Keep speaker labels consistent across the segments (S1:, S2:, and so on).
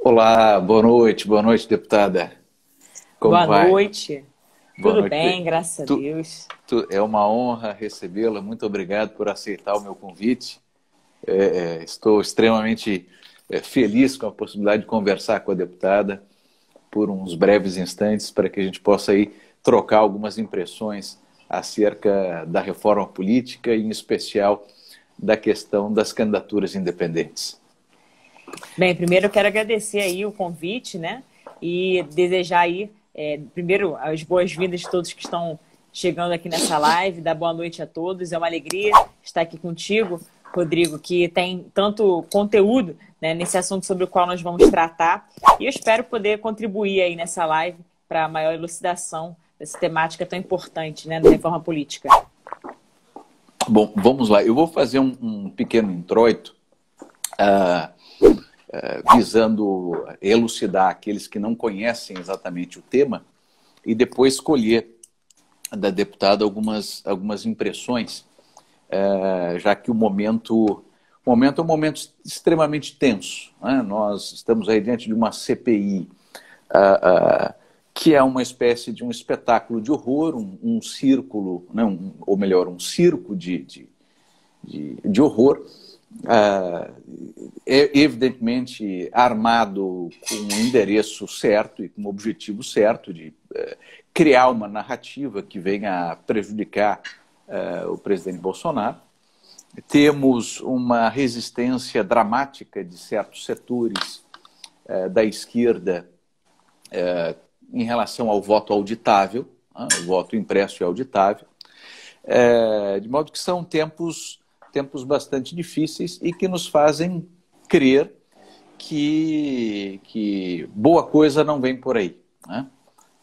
S1: Olá, boa noite, deputada. Como
S2: Boa
S1: vai?
S2: noite.
S1: Boa
S2: Tudo
S1: noite.
S2: bem, graças a
S1: Tu-
S2: Deus.
S1: É uma honra recebê-la. Muito obrigado por aceitar o meu convite. Estou extremamente feliz com a possibilidade de conversar com a deputada por uns breves instantes para que a gente possa aí trocar algumas impressões acerca da reforma política e, em especial, da questão das candidaturas independentes.
S2: Bem, primeiro eu quero agradecer aí o convite, né? E desejar aí, primeiro, as boas-vindas de todos que estão chegando aqui nessa live, dar boa noite a todos. É uma alegria estar aqui contigo, Rodrigo, que tem tanto conteúdo, né, nesse assunto sobre o qual nós vamos tratar. E eu espero poder contribuir aí nessa live para a maior elucidação dessa temática tão importante, né, da reforma política.
S1: Bom, vamos lá. Eu vou fazer um pequeno introito visando elucidar aqueles que não conhecem exatamente o tema e depois escolher da deputada algumas impressões, já que o momento é um momento extremamente tenso, né? Nós estamos aí diante de uma CPI que é uma espécie de um espetáculo de horror, um círculo, né? Ou melhor, um circo de horror, é evidentemente armado com um endereço certo e com um objetivo certo de criar uma narrativa que venha a prejudicar o presidente Bolsonaro. Temos uma resistência dramática de certos setores da esquerda em relação ao voto auditável, o voto impresso e auditável, de modo que são tempos bastante difíceis e que nos fazem crer que boa coisa não vem por aí, né?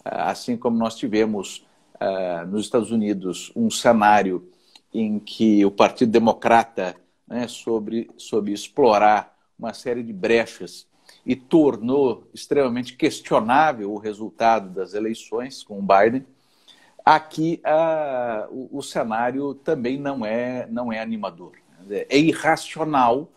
S1: Assim como nós tivemos nos Estados Unidos um cenário em que o Partido Democrata, né, soube explorar uma série de brechas e tornou extremamente questionável o resultado das eleições com o Biden. Aqui o cenário também não é animador. É irracional,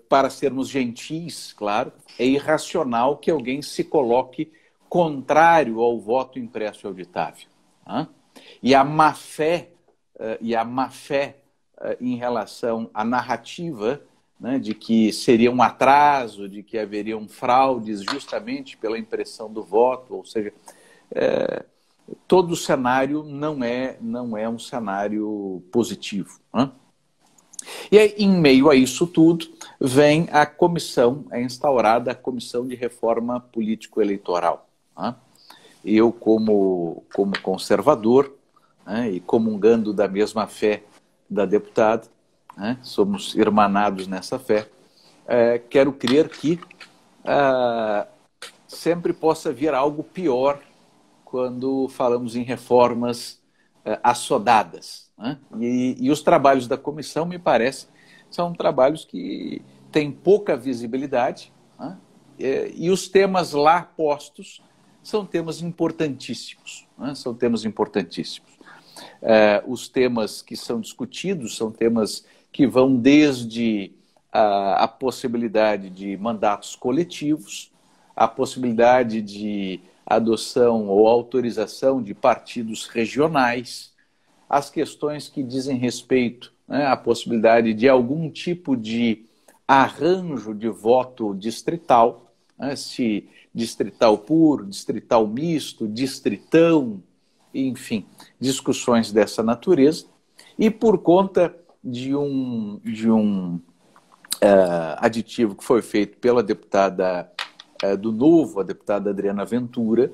S1: para sermos gentis, claro, é irracional que alguém se coloque contrário ao voto impresso e auditável. Né? E a má-fé em relação à narrativa, né, de que seria um atraso, de que haveriam fraudes justamente pela impressão do voto, ou seja, todo o cenário não é um cenário positivo. Né? E aí, em meio a isso tudo, vem a comissão, é instaurada a Comissão de Reforma Político-Eleitoral. Né? Eu, como conservador, né, e comungando da mesma fé da deputada, né, somos irmanados nessa fé, quero crer que sempre possa vir algo pior quando falamos em reformas assodadas. Né? E os trabalhos da comissão, me parece, são trabalhos que têm pouca visibilidade, né? E os temas lá postos são temas importantíssimos. Né? São temas importantíssimos. Os temas que são discutidos são temas que vão desde a possibilidade de mandatos coletivos, a possibilidade de adoção ou autorização de partidos regionais, as questões que dizem respeito, né, à possibilidade de algum tipo de arranjo de voto distrital, né, se distrital puro, distrital misto, distritão, enfim, discussões dessa natureza. E por conta de um aditivo que foi feito pela deputada do Novo, a deputada Adriana Ventura,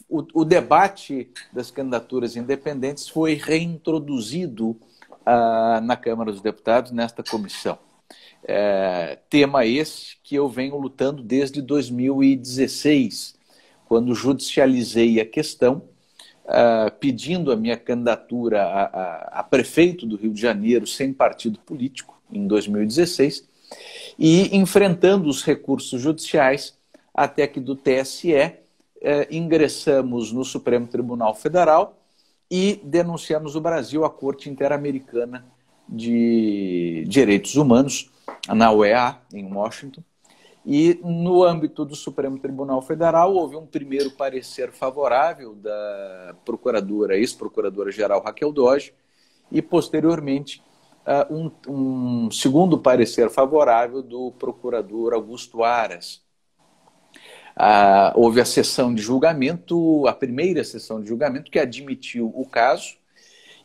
S1: o debate das candidaturas independentes foi reintroduzido na Câmara dos Deputados, nesta comissão. Tema esse que eu venho lutando desde 2016, quando judicializei a questão, pedindo a minha candidatura a prefeito do Rio de Janeiro sem partido político, em 2016, e enfrentando os recursos judiciais até que do TSE ingressamos no Supremo Tribunal Federal e denunciamos o Brasil à Corte Interamericana de Direitos Humanos, na OEA, em Washington, E no âmbito do Supremo Tribunal Federal houve um primeiro parecer favorável da procuradora, ex-procuradora-geral Raquel Dodge, e posteriormente um segundo parecer favorável do procurador Augusto Aras. Houve a sessão de julgamento, a primeira sessão de julgamento, que admitiu o caso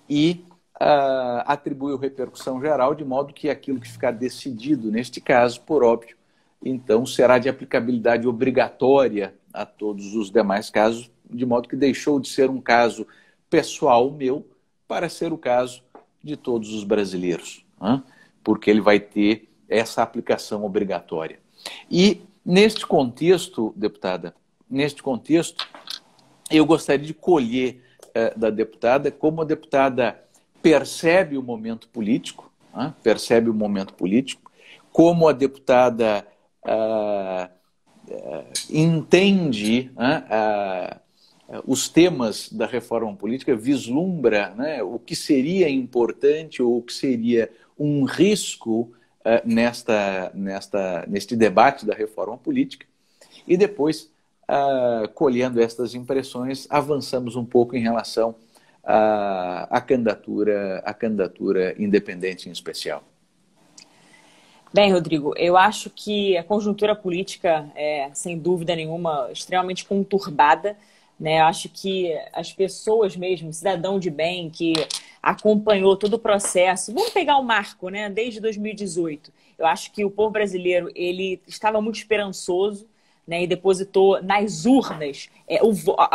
S1: e atribuiu repercussão geral, de modo que aquilo que ficar decidido neste caso, por óbvio, então será de aplicabilidade obrigatória a todos os demais casos, de modo que deixou de ser um caso pessoal meu para ser o caso de todos os brasileiros, né? Porque ele vai ter essa aplicação obrigatória. E neste contexto, deputada, eu gostaria de colher da deputada como a deputada percebe o momento político, né? Como a deputada entende os temas da reforma política, vislumbra, né, o que seria importante ou o que seria um risco neste debate da reforma política. E depois, colhendo estas impressões, avançamos um pouco em relação à candidatura independente em especial.
S2: Bem, Rodrigo, eu acho que a conjuntura política é, sem dúvida nenhuma, extremamente conturbada, né? Eu acho que as pessoas mesmo, cidadão de bem, que acompanhou todo o processo, vamos pegar o marco, né? Desde 2018, eu acho que o povo brasileiro ele estava muito esperançoso, né? E depositou nas urnas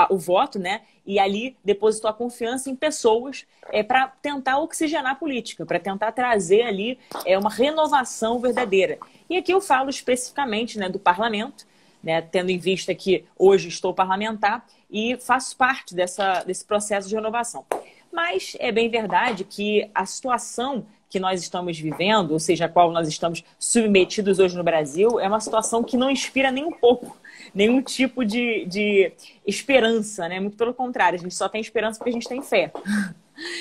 S2: o voto, né? E ali depositou a confiança em pessoas para tentar oxigenar a política, para tentar trazer ali uma renovação verdadeira. E aqui eu falo especificamente, né, do parlamento, né, tendo em vista que hoje estou parlamentar e faço parte desse processo de renovação. Mas é bem verdade que a situação que nós estamos vivendo, ou seja, a qual nós estamos submetidos hoje no Brasil, é uma situação que não inspira nem um pouco nenhum tipo de esperança, né? Muito pelo contrário, a gente só tem esperança porque a gente tem fé.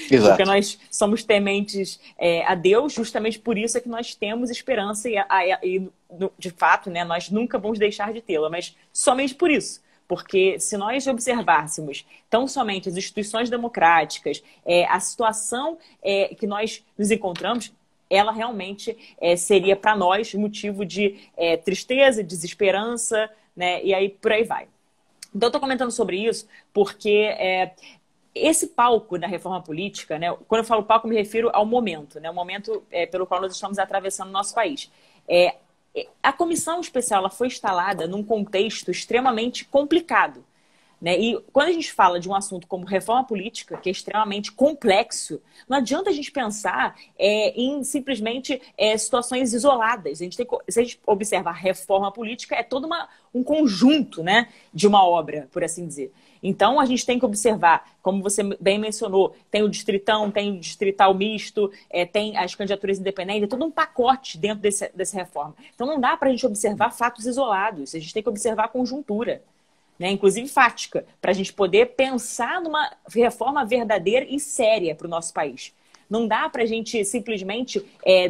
S2: Exato. Porque nós somos tementes a Deus, justamente por isso é que nós temos esperança e de fato, né, nós nunca vamos deixar de tê-la, mas somente por isso. Porque se nós observássemos tão somente as instituições democráticas, a situação que nós nos encontramos, ela realmente seria para nós motivo de tristeza, desesperança, né? E aí por aí vai. Então eu estou comentando sobre isso porque esse palco da reforma política, né? Quando eu falo palco, eu me refiro ao momento, né? O momento pelo qual nós estamos atravessando o nosso país. A comissão especial ela foi instalada num contexto extremamente complicado, né? E quando a gente fala de um assunto como reforma política, que é extremamente complexo, não adianta a gente pensar em simplesmente situações isoladas. Se a gente observar reforma política, é todo um conjunto, né, de uma obra, por assim dizer. Então, a gente tem que observar, como você bem mencionou, tem o distritão, tem o distrital misto, tem as candidaturas independentes, é todo um pacote dentro dessa reforma. Então, não dá para a gente observar fatos isolados, a gente tem que observar a conjuntura, né, inclusive fática, para a gente poder pensar numa reforma verdadeira e séria para o nosso país. Não dá para a gente simplesmente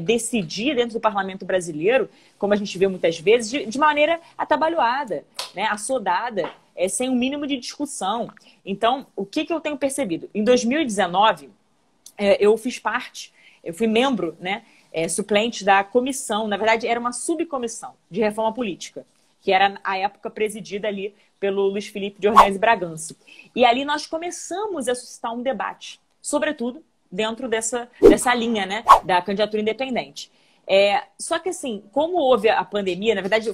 S2: decidir dentro do parlamento brasileiro, como a gente vê muitas vezes, de maneira atabalhoada, né, assodada, sem um mínimo de discussão. Então, o que eu tenho percebido? Em 2019, eu fiz parte, eu fui membro, né, suplente da comissão, na verdade era uma subcomissão de reforma política, que era, à época, presidida ali pelo Luiz Felipe de Orleans e Bragança. E ali nós começamos a suscitar um debate, sobretudo dentro dessa linha, né, da candidatura independente. Só que, assim, como houve a pandemia, na verdade,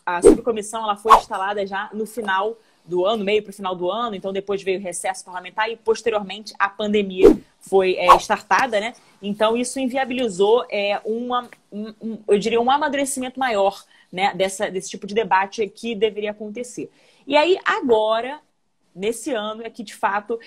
S2: a subcomissão ela foi instalada já no final do ano, meio para o final do ano, então depois veio o recesso parlamentar e, posteriormente, a pandemia foi startada, né? Então, isso inviabilizou eu diria, um amadurecimento maior, né, desse tipo de debate que deveria acontecer. E aí, agora, nesse ano, é que, de fato,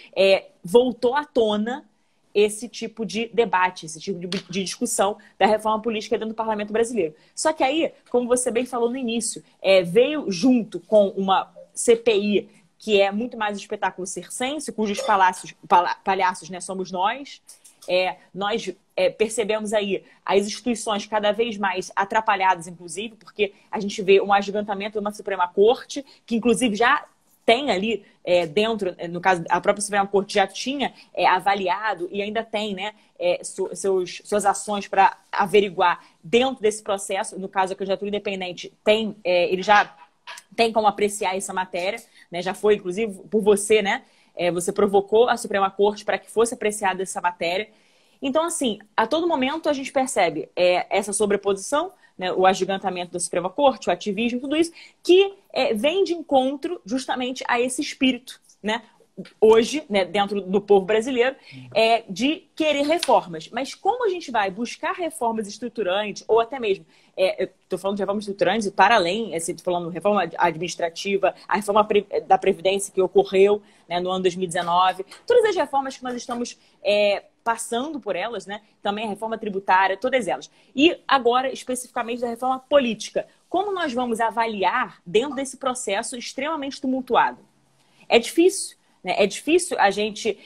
S2: voltou à tona esse tipo de debate, esse tipo de discussão da reforma política dentro do parlamento brasileiro. Só que aí, como você bem falou no início, veio junto com uma CPI que é muito mais um espetáculo circense, cujos palhaços, né, somos nós. Nós percebemos aí as instituições cada vez mais atrapalhadas, inclusive, porque a gente vê um agigantamento de uma Suprema Corte, que inclusive já tem ali dentro, no caso, a própria Suprema Corte já tinha avaliado e ainda tem, né, suas ações para averiguar dentro desse processo. No caso, a candidatura independente ele já tem como apreciar essa matéria, né, já foi, inclusive, por você, né, você provocou a Suprema Corte para que fosse apreciada essa matéria. Então, assim, a todo momento a gente percebe essa sobreposição, né, o agigantamento da Suprema Corte, o ativismo, tudo isso, que vem de encontro justamente a esse espírito, né, hoje, né, dentro do povo brasileiro, de querer reformas. Mas como a gente vai buscar reformas estruturantes, ou até mesmo, estou falando de reformas estruturantes, para além, estou falando de reforma administrativa, a reforma da Previdência que ocorreu, né, no ano 2019, todas as reformas que nós estamos passando por elas, né? Também a reforma tributária, todas elas. E agora, especificamente, da reforma política. Como nós vamos avaliar dentro desse processo extremamente tumultuado? É difícil, né? É difícil a gente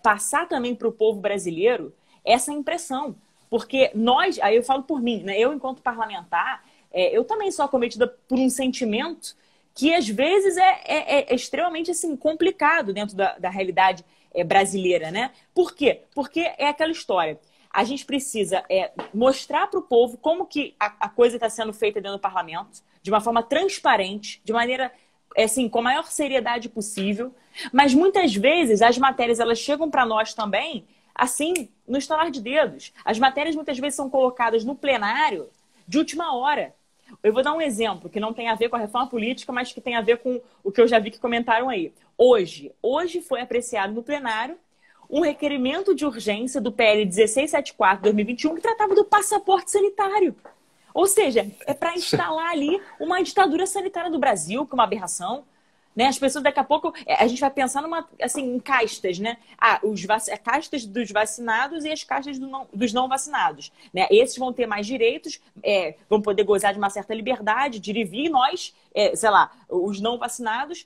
S2: passar também para o povo brasileiro essa impressão. Porque nós, aí eu falo por mim, né? Eu, enquanto parlamentar, eu também sou acometida por um sentimento que, às vezes, é extremamente assim, complicado dentro da realidade brasileira, né? Por quê? Porque é aquela história. A gente precisa mostrar para o povo como que a coisa está sendo feita dentro do parlamento, de uma forma transparente, de maneira, assim, com a maior seriedade possível. Mas, muitas vezes, as matérias elas chegam para nós também, assim, no estalar de dedos. As matérias, muitas vezes, são colocadas no plenário de última hora. Eu vou dar um exemplo que não tem a ver com a reforma política, mas que tem a ver com o que eu já vi que comentaram aí. Hoje foi apreciado no plenário um requerimento de urgência do PL 1674/2021 que tratava do passaporte sanitário. Ou seja, é para instalar ali uma ditadura sanitária do Brasil, que é uma aberração. Né? As pessoas, daqui a pouco, a gente vai pensar em castas, né? Castas dos vacinados e as castas dos não vacinados. Né? Esses vão ter mais direitos, vão poder gozar de uma certa liberdade de ir e vir, e nós, sei lá, os não vacinados,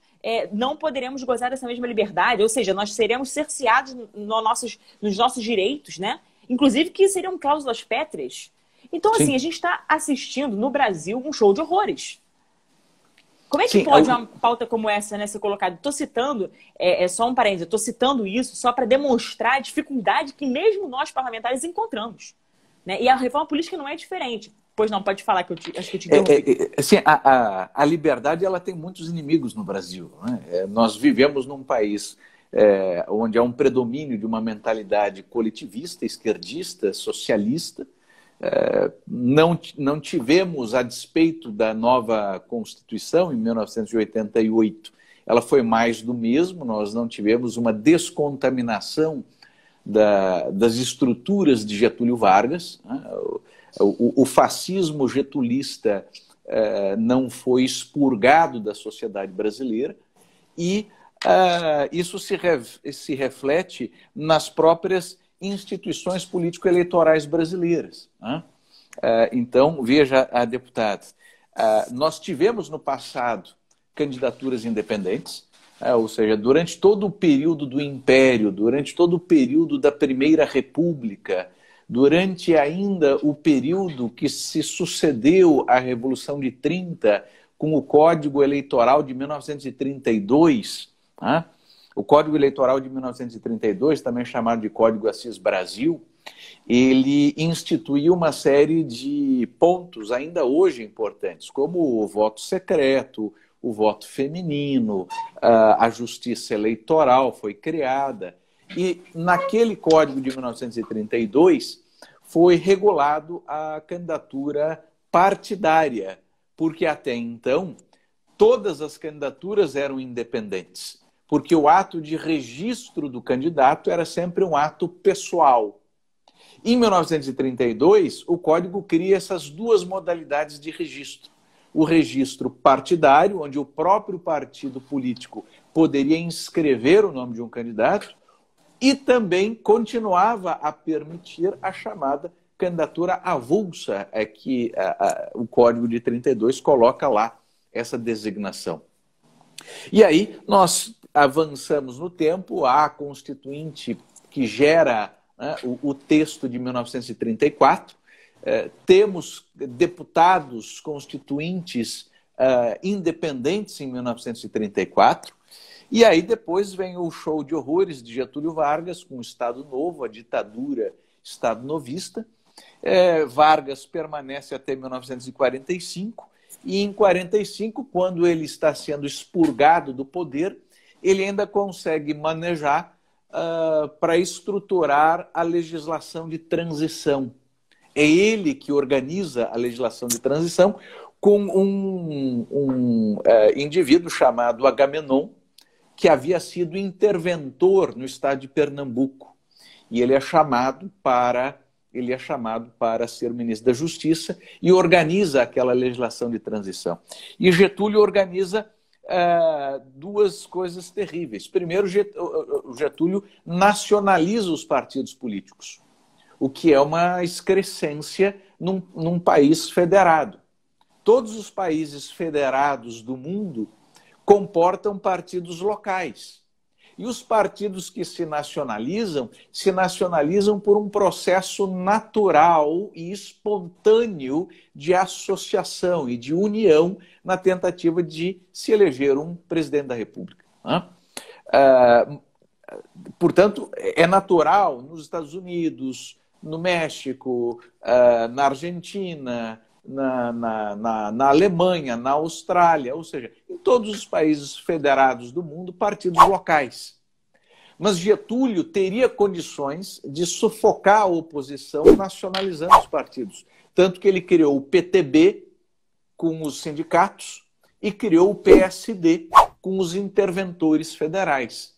S2: não poderemos gozar dessa mesma liberdade, ou seja, nós seremos cerceados nos nossos direitos, né? Inclusive que seriam cláusulas pétreas. Então, assim, a gente está assistindo no Brasil um show de horrores. Como é que pode uma pauta como essa, né, ser colocada? Estou citando, só um parênteses, estou citando isso só para demonstrar a dificuldade que mesmo nós parlamentares encontramos. Né? E a reforma política não é diferente. Pois não, pode falar, que acho que eu te interrompi.
S1: Assim, a liberdade ela tem muitos inimigos no Brasil. Né? Nós vivemos num país onde há um predomínio de uma mentalidade coletivista, esquerdista, socialista. Não tivemos, a despeito da nova Constituição, em 1988, ela foi mais do mesmo, nós não tivemos uma descontaminação das estruturas de Getúlio Vargas, né? O fascismo getulista não foi expurgado da sociedade brasileira e isso se reflete nas próprias instituições político-eleitorais brasileiras. Né? Então, veja, a deputada, nós tivemos no passado candidaturas independentes, ou seja, durante todo o período do Império, durante todo o período da Primeira República, durante ainda o período que se sucedeu à Revolução de 30, com o Código Eleitoral de 1932, né? O Código Eleitoral de 1932, também chamado de Código Assis Brasil, ele instituiu uma série de pontos ainda hoje importantes, como o voto secreto, o voto feminino, a justiça eleitoral foi criada. E naquele Código de 1932 foi regulado a candidatura partidária, porque até então todas as candidaturas eram independentes. Porque o ato de registro do candidato era sempre um ato pessoal. Em 1932, o Código cria essas duas modalidades de registro. O registro partidário, onde o próprio partido político poderia inscrever o nome de um candidato, e também continuava a permitir a chamada candidatura avulsa, que o Código de 32 coloca lá essa designação. E aí nós avançamos no tempo, a Constituinte que gera né, o texto de 1934. Temos deputados constituintes independentes em 1934. E aí depois vem o show de horrores de Getúlio Vargas com o Estado Novo, a ditadura Estado Novista. Vargas permanece até 1945 e em 45, quando ele está sendo expurgado do poder, ele ainda consegue manejar para estruturar a legislação de transição. É ele que organiza a legislação de transição com um indivíduo chamado Agamenon, que havia sido interventor no estado de Pernambuco. E ele é chamado para ser ministro da Justiça e organiza aquela legislação de transição. E Getúlio organiza duas coisas terríveis. Primeiro, Getúlio nacionaliza os partidos políticos, o que é uma excrescência num país federado. Todos os países federados do mundo comportam partidos locais. E os partidos que se nacionalizam por um processo natural e espontâneo de associação e de união na tentativa de se eleger um presidente da República. Portanto, é natural nos Estados Unidos, no México, na Argentina, na Alemanha, na Austrália, ou seja, em todos os países federados do mundo, partidos locais. Mas Getúlio teria condições de sufocar a oposição nacionalizando os partidos. Tanto que ele criou o PTB com os sindicatos e criou o PSD com os interventores federais.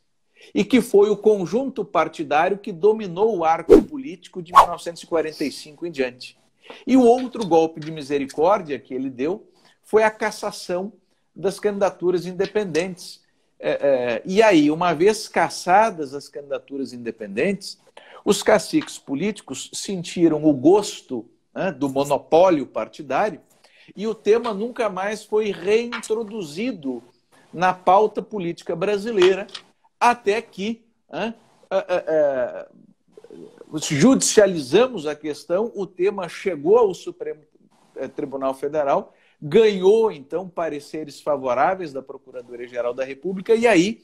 S1: E que foi o conjunto partidário que dominou o arco político de 1945 em diante. E o outro golpe de misericórdia que ele deu foi a cassação das candidaturas independentes. E aí, uma vez cassadas as candidaturas independentes, os caciques políticos sentiram o gosto, né, do monopólio partidário e o tema nunca mais foi reintroduzido na pauta política brasileira, até que judicializamos a questão, o tema chegou ao Supremo Tribunal Federal, ganhou, então, pareceres favoráveis da Procuradoria-Geral da República, e aí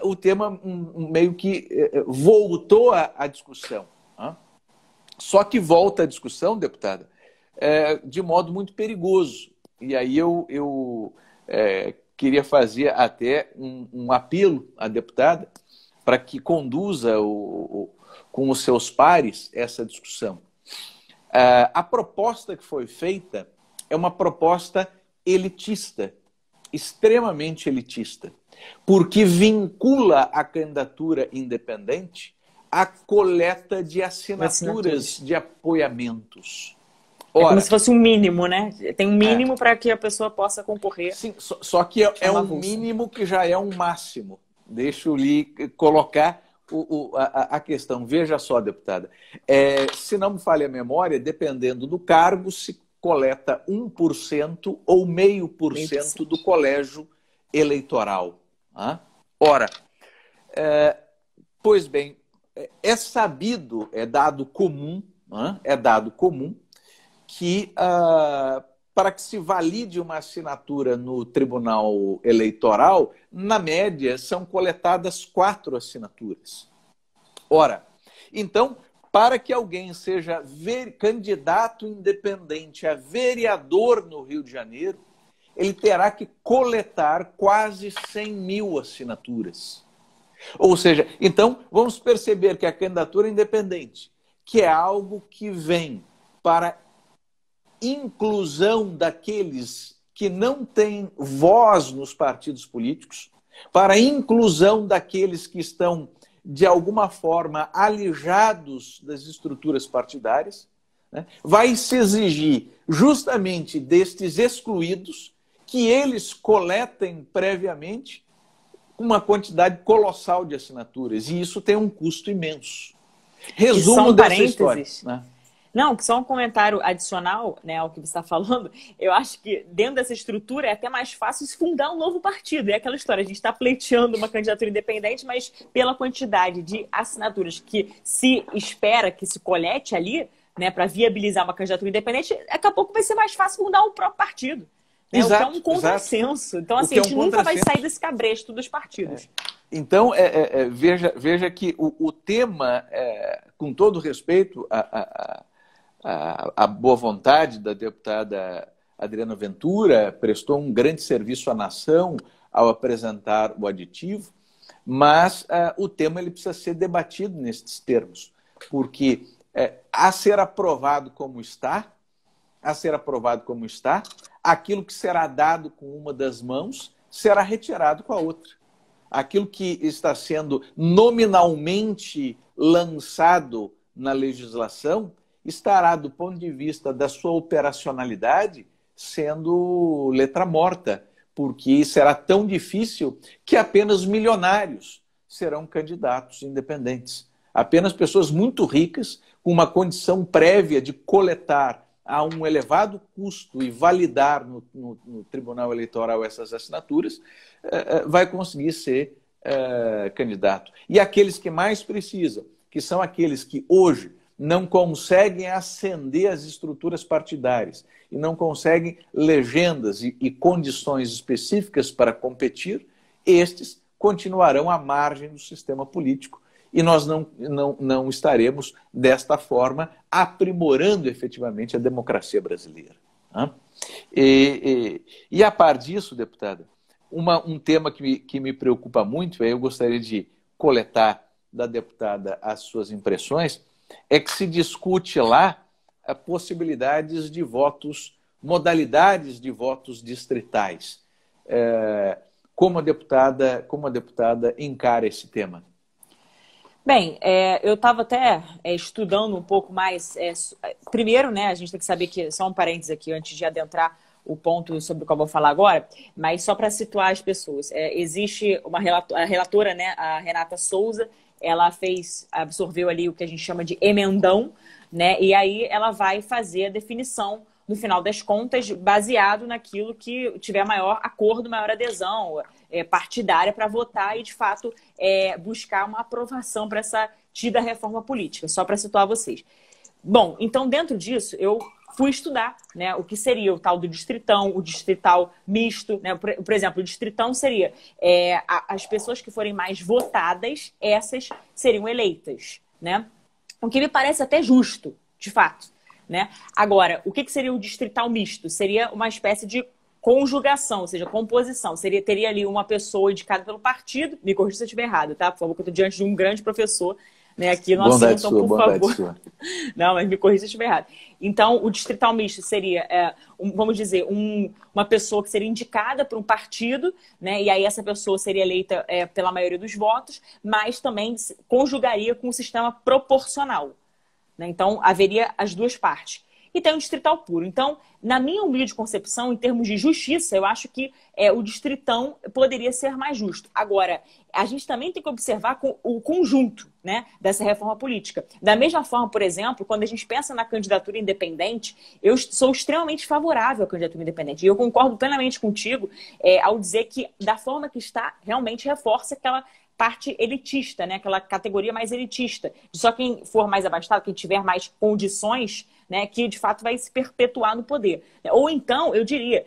S1: o tema meio que voltou à discussão. Só que volta à discussão, deputada, de modo muito perigoso. E aí eu queria fazer até um apelo à deputada para que conduza com os seus pares essa discussão. A proposta que foi feita é uma proposta elitista, extremamente elitista, porque vincula a candidatura independente à coleta de assinaturas de apoiamentos.
S2: Ora, é como se fosse um mínimo, né? Tem um mínimo para que a pessoa possa concorrer.
S1: Sim, só que é um mínimo que já é um máximo. Deixa eu lhe colocar a questão. Veja só, deputada. Se não me falha a memória, dependendo do cargo, se coleta 1% ou 0,5% do colégio eleitoral. Ora, pois bem, é sabido, é dado comum que para que se valide uma assinatura no Tribunal Eleitoral, na média, são coletadas 4 assinaturas. Ora, então, para que alguém seja candidato independente a vereador no Rio de Janeiro, ele terá que coletar quase 100 mil assinaturas. Ou seja, então, vamos perceber que a candidatura independente, que é algo que vem para inclusão daqueles que não têm voz nos partidos políticos, para a inclusão daqueles que estão, de alguma forma, alijados das estruturas partidárias, né? Vai se exigir justamente destes excluídos que eles coletem previamente uma quantidade colossal de assinaturas, e isso tem um custo imenso. Resumo dessa história, né?
S2: Não, só um comentário adicional, né, ao que você está falando. Eu acho que dentro dessa estrutura é até mais fácil se fundar um novo partido. É aquela história, a gente está pleiteando uma candidatura independente, mas pela quantidade de assinaturas que se espera que se colete ali, né, para viabilizar uma candidatura independente, daqui a pouco vai ser mais fácil fundar um próprio partido. Né?
S1: Exato,
S2: o que é um contrassenso.
S1: Exato.
S2: Então, assim, a gente nunca vai sair desse cabresto dos partidos.
S1: Então, veja que o tema, com todo respeito a boa vontade da deputada Adriana Ventura, prestou um grande serviço à nação ao apresentar o aditivo, mas o tema ele precisa ser debatido nestes termos, porque a ser aprovado como está, aquilo que será dado com uma das mãos será retirado com a outra. Aquilo que está sendo nominalmente lançado na legislação estará, do ponto de vista da sua operacionalidade, sendo letra morta, porque será tão difícil que apenas milionários serão candidatos independentes. Apenas pessoas muito ricas, com uma condição prévia de coletar a um elevado custo e validar no Tribunal Eleitoral essas assinaturas, vai conseguir ser candidato. E aqueles que mais precisam, que são aqueles que hoje não conseguem ascender as estruturas partidárias e não conseguem legendas e condições específicas para competir, estes continuarão à margem do sistema político e nós não estaremos, desta forma, aprimorando efetivamente a democracia brasileira. Né? E a par disso, deputada, um tema que me preocupa muito, eu gostaria de coletar da deputada as suas impressões, é que se discute lá possibilidades de votos, modalidades de votos distritais. Como a deputada encara esse tema?
S2: Bem, eu estava até estudando um pouco mais. Primeiro, né, a gente tem que saber que, só um parênteses aqui, antes de adentrar o ponto sobre o qual eu vou falar agora, mas só para situar as pessoas. Existe a relatora, né, a Renata Souza, ela absorveu ali o que a gente chama de emendão, né, e aí ela vai fazer a definição, no final das contas, baseado naquilo que tiver maior acordo, maior adesão partidária para votar e, de fato, buscar uma aprovação para essa tida reforma política, só para situar vocês. Bom, então, dentro disso, eu fui estudar, né, o que seria o tal do distritão, o distrital misto. Né? Por exemplo, o distritão seria as pessoas que forem mais votadas, essas seriam eleitas. Né? O que me parece até justo, de fato. Né? Agora, o que seria o distrital misto? Seria uma espécie de conjugação, ou seja, composição. Teria ali uma pessoa indicada pelo partido, me corrija se eu estiver errado, tá? Por favor, que eu estou diante de um grande professor, né, aqui no assunto, então, por favor. Sua. Não, mas me corrija se eu estiver errado. Então, o distrital misto seria, vamos dizer, uma pessoa que seria indicada por um partido, né, e aí essa pessoa seria eleita pela maioria dos votos, mas também conjugaria com o sistema proporcional. Né? Então, haveria as duas partes. E tem o distrital puro. Então, na minha humilde concepção, em termos de justiça, eu acho que o distritão poderia ser mais justo. Agora, a gente também tem que observar o conjunto, né, dessa reforma política. Da mesma forma, por exemplo, quando a gente pensa na candidatura independente, eu sou extremamente favorável à candidatura independente. E eu concordo plenamente contigo ao dizer que, da forma que está, realmente reforça aquela parte elitista, né? Aquela categoria mais elitista. De só quem for mais abastado, quem tiver mais condições, né, que de fato vai se perpetuar no poder. Ou então, eu diria,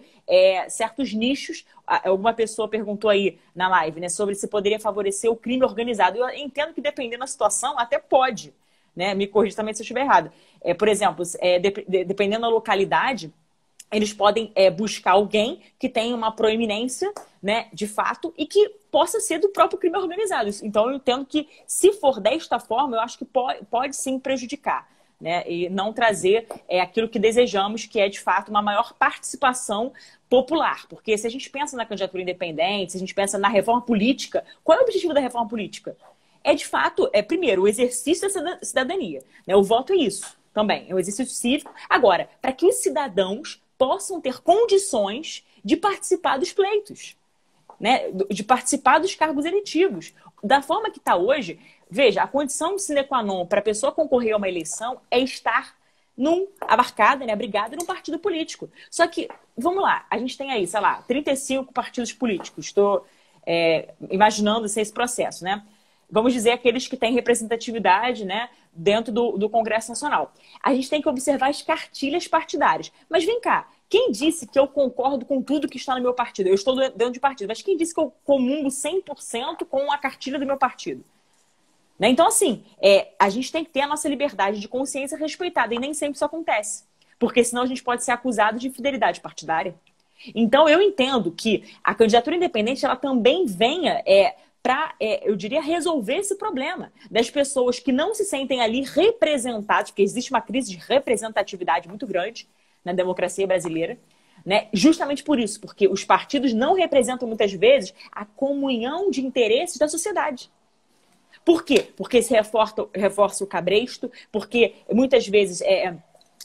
S2: certos nichos. Alguma pessoa perguntou aí na live, né, sobre se poderia favorecer o crime organizado. Eu entendo que, dependendo da situação, até pode. Né? Me corrija também se eu estiver errado. Por exemplo, dependendo da localidade, eles podem buscar alguém que tenha uma proeminência, né, de fato, e que possa ser do próprio crime organizado. Então, eu entendo que, se for desta forma, eu acho que pode sim prejudicar, né, e não trazer aquilo que desejamos, que é, de fato, uma maior participação popular. Porque se a gente pensa na candidatura independente, se a gente pensa na reforma política, qual é o objetivo da reforma política? De fato, primeiro, o exercício da cidadania. Né? O voto é isso também, é um exercício cívico. Agora, para que os cidadãos possam ter condições de participar dos pleitos, né? De participar dos cargos eletivos. Da forma que está hoje, veja, a condição sine qua non para a pessoa concorrer a uma eleição é estar abarcada, né, abrigada num partido político. Só que, vamos lá, a gente tem aí, sei lá, 35 partidos políticos. Estou imaginando esse processo, né? Vamos dizer aqueles que têm representatividade, né, dentro do Congresso Nacional. A gente tem que observar as cartilhas partidárias. Mas vem cá, quem disse que eu concordo com tudo que está no meu partido? Eu estou dentro de partido, mas quem disse que eu comungo 100% com a cartilha do meu partido? Né? Então, assim, a gente tem que ter a nossa liberdade de consciência respeitada, e nem sempre isso acontece. Porque senão a gente pode ser acusado de infidelidade partidária. Então, eu entendo que a candidatura independente ela também venha para, eu diria, resolver esse problema das pessoas que não se sentem ali representadas, porque existe uma crise de representatividade muito grande na democracia brasileira, né? Justamente por isso, porque os partidos não representam muitas vezes a comunhão de interesses da sociedade. Por quê? Porque se reforça o cabresto, porque muitas vezes,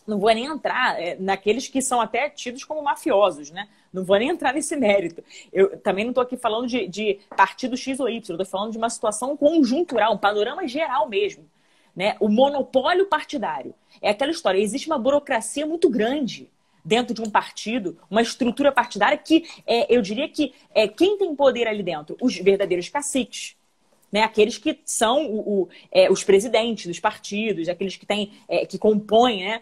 S2: não vou nem entrar naqueles que são até tidos como mafiosos, né? Não vou nem entrar nesse mérito. Eu também não estou aqui falando de partido X ou Y, eu estou falando de uma situação conjuntural, um panorama geral mesmo. Né? O monopólio partidário. É aquela história, existe uma burocracia muito grande dentro de um partido, uma estrutura partidária que, eu diria que quem tem poder ali dentro? Os verdadeiros caciques. Né, aqueles que são os presidentes dos partidos, aqueles que compõem, né,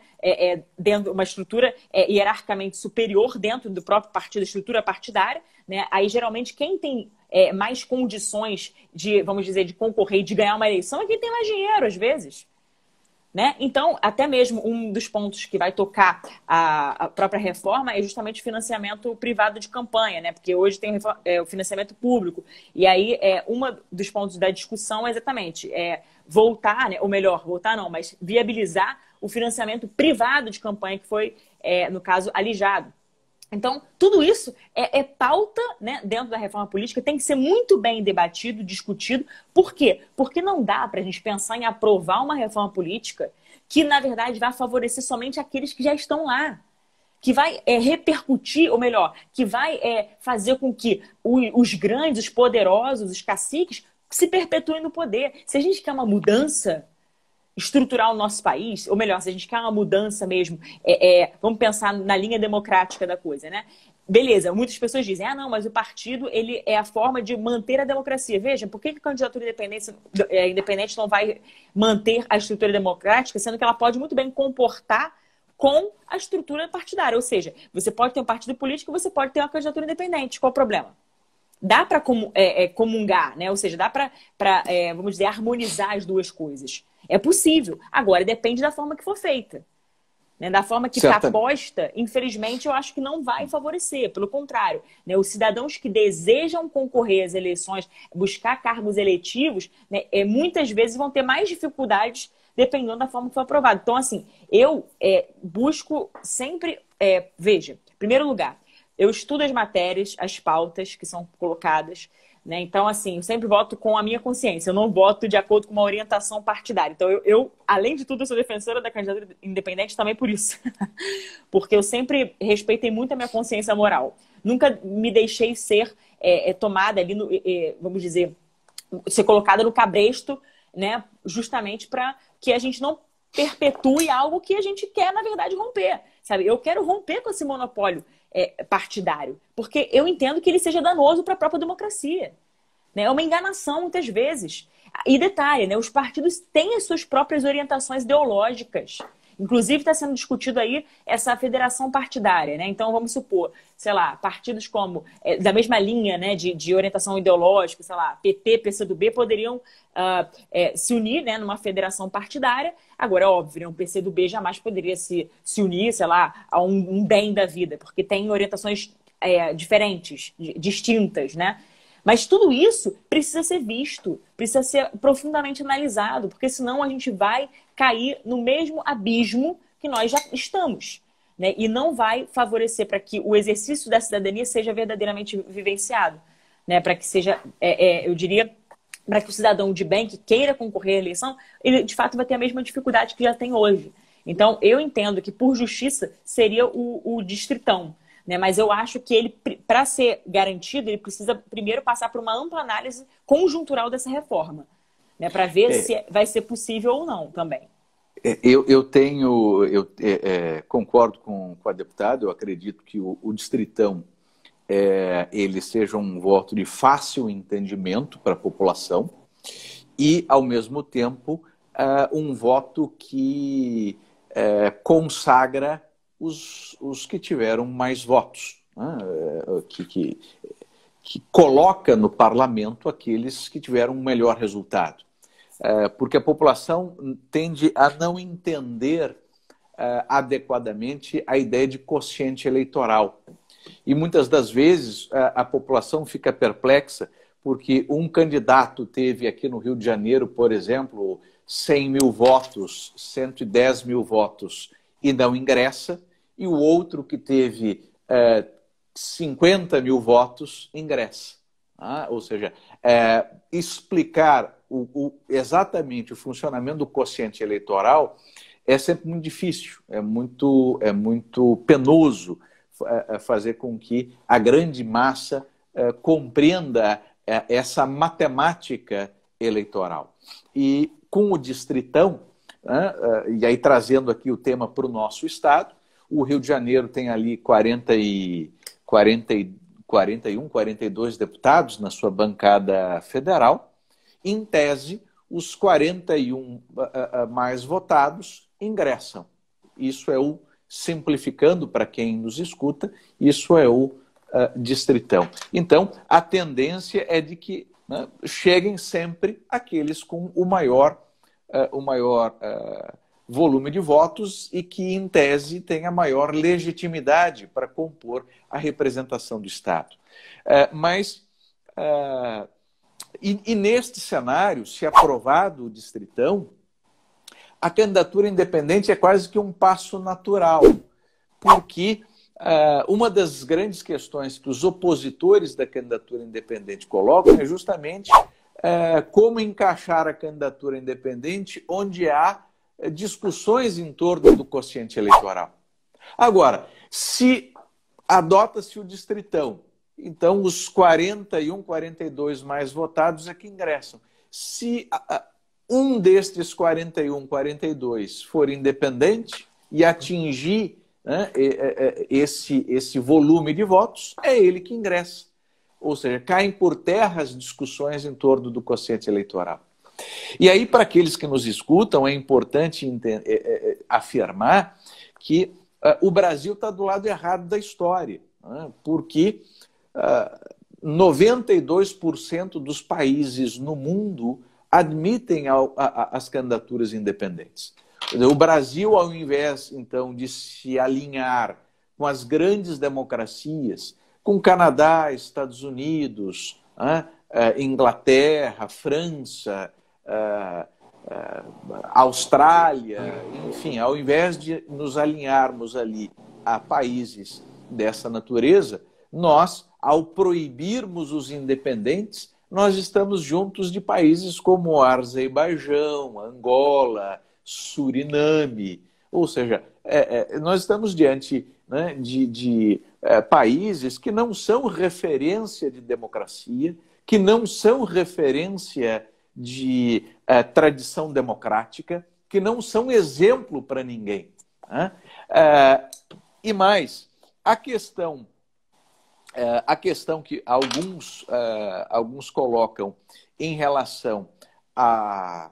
S2: dentro de uma estrutura hierarquicamente superior dentro do próprio partido, estrutura partidária. Né, aí, geralmente, quem tem mais condições de, vamos dizer, de concorrer e de ganhar uma eleição é quem tem mais dinheiro, às vezes. Né? Então, até mesmo um dos pontos que vai tocar a própria reforma é justamente o financiamento privado de campanha, né? Porque hoje tem o financiamento público. E aí, um dos pontos da discussão é exatamente voltar, né? Ou melhor, voltar não, mas viabilizar o financiamento privado de campanha que foi, no caso, alijado. Então, tudo isso é pauta, né, dentro da reforma política, tem que ser muito bem debatido, discutido. Por quê? Porque não dá para a gente pensar em aprovar uma reforma política que, na verdade, vai favorecer somente aqueles que já estão lá. Que vai repercutir, ou melhor, que vai fazer com que os grandes, os poderosos, os caciques, se perpetuem no poder. Se a gente quer uma mudança estruturar o nosso país, ou melhor, se a gente quer uma mudança mesmo, vamos pensar na linha democrática da coisa, né? Beleza, muitas pessoas dizem, não, mas o partido ele é a forma de manter a democracia. Veja, por que a candidatura independente não vai manter a estrutura democrática, sendo que ela pode muito bem comportar com a estrutura partidária? Ou seja, você pode ter um partido político, você pode ter uma candidatura independente. Qual o problema? Dá para comungar, né? Ou seja, dá para, vamos dizer, harmonizar as duas coisas. É possível. Agora, depende da forma que for feita. Né? Da forma que está posta, infelizmente, eu acho que não vai favorecer. Pelo contrário, né? Os cidadãos que desejam concorrer às eleições, buscar cargos eletivos, né? Muitas vezes vão ter mais dificuldades dependendo da forma que for aprovado. Então, assim, eu busco sempre... veja, em primeiro lugar, eu estudo as matérias, as pautas que são colocadas, né? Então, assim, eu sempre voto com a minha consciência, eu não voto de acordo com uma orientação partidária. Então, eu além de tudo, eu sou defensora da candidatura independente também por isso. Porque eu sempre respeitei muito a minha consciência moral. Nunca me deixei ser tomada ali, vamos dizer, ser colocada no cabresto, né? Justamente para que a gente não perpetue algo que a gente quer, na verdade, romper. Sabe? Eu quero romper com esse monopólio partidário, porque eu entendo que ele seja danoso para a própria democracia. Né? É uma enganação, muitas vezes. E detalhe, né? Os partidos têm as suas próprias orientações ideológicas. Inclusive, está sendo discutido aí essa federação partidária. Né? Então, vamos supor, sei lá, partidos como, da mesma linha, né, de orientação ideológica, sei lá, PT, PCdoB, poderiam se unir, né, numa federação partidária. Agora, é óbvio, né, o PCdoB jamais poderia se unir, sei lá, a um DEM da vida, porque tem orientações diferentes, distintas, né? Mas tudo isso precisa ser visto, precisa ser profundamente analisado, porque senão a gente vai cair no mesmo abismo que nós já estamos. Né? E não vai favorecer para que o exercício da cidadania seja verdadeiramente vivenciado. Né? Para que seja, eu diria, para que o cidadão de bem que queira concorrer à eleição, ele de fato vai ter a mesma dificuldade que já tem hoje. Então, eu entendo que por justiça seria o distritão. Né? Mas eu acho que ele, para ser garantido, ele precisa primeiro passar por uma ampla análise conjuntural dessa reforma, né? Para ver se vai ser possível ou não também.
S1: Concordo com a deputada, eu acredito que o Distritão ele seja um voto de fácil entendimento para a população e, ao mesmo tempo, um voto que consagra os que tiveram mais votos, né? Que coloca no parlamento aqueles que tiveram um melhor resultado. Porque a população tende a não entender adequadamente a ideia de quociente eleitoral. E muitas das vezes a população fica perplexa porque um candidato teve aqui no Rio de Janeiro, por exemplo, 100 mil votos, 110 mil votos e não ingressa, e o outro que teve 50 mil votos ingressa. Ou seja, explicar exatamente o funcionamento do quociente eleitoral é sempre muito difícil, é muito penoso fazer com que a grande massa compreenda essa matemática eleitoral. E com o Distritão, e aí trazendo aqui o tema para o nosso estado, o Rio de Janeiro tem ali 41, 42 deputados na sua bancada federal. Em tese, os 41 mais votados ingressam. Isso é simplificando para quem nos escuta, isso é o Distritão. Então, a tendência é de que cheguem sempre aqueles com o maior volume de votos e que, em tese, tenha maior legitimidade para compor a representação do Estado. E neste cenário, se aprovado o Distritão, a candidatura independente é quase que um passo natural, porque uma das grandes questões que os opositores da candidatura independente colocam é justamente como encaixar a candidatura independente onde há discussões em torno do quociente eleitoral. Agora, se adota-se o Distritão, então os 41, 42 mais votados é que ingressam. Se um destes 41, 42 for independente e atingir esse volume de votos, é ele que ingressa. Ou seja, caem por terra as discussões em torno do quociente eleitoral. E aí, para aqueles que nos escutam, é importante afirmar que o Brasil está do lado errado da história, porque 92% dos países no mundo admitem as candidaturas independentes. O Brasil, ao invés, então, de se alinhar com as grandes democracias, com Canadá, Estados Unidos, Inglaterra, França, Austrália, enfim, ao invés de nos alinharmos ali a países dessa natureza, nós, ao proibirmos os independentes, nós estamos juntos de países como Azerbaijão, Angola, Suriname, ou seja, nós estamos diante de países que não são referência de democracia, que não são referência de tradição democrática, que não são exemplo para ninguém. E mais, a questão que alguns colocam em relação à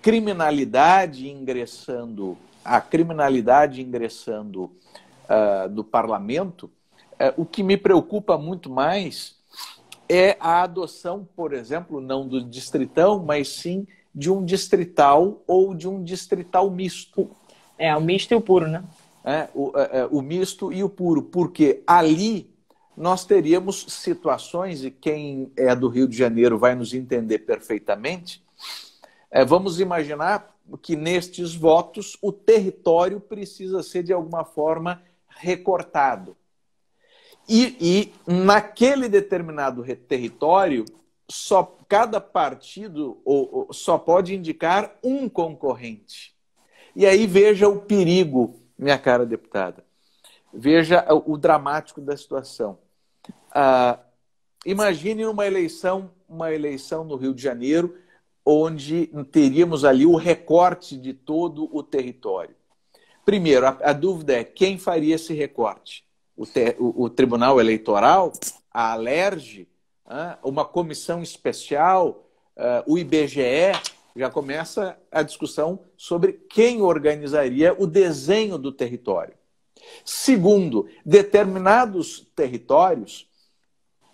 S1: criminalidade ingressando do parlamento, o que me preocupa muito mais é a adoção, por exemplo, não do distritão, mas sim de um distrital ou de um distrital misto.
S2: O misto e o puro, né?
S1: O misto e o puro, porque ali nós teríamos situações, e quem é do Rio de Janeiro vai nos entender perfeitamente. Vamos imaginar que nestes votos o território precisa ser de alguma forma recortado. E naquele determinado território, cada partido só pode indicar um concorrente. E aí veja o perigo, minha cara deputada. Veja o dramático da situação. Imagine uma eleição no Rio de Janeiro, onde teríamos ali o recorte de todo o território. Primeiro, a dúvida é quem faria esse recorte? O Tribunal Eleitoral, a Alerj, uma comissão especial, o IBGE. Já começa a discussão sobre quem organizaria o desenho do território. Segundo, determinados territórios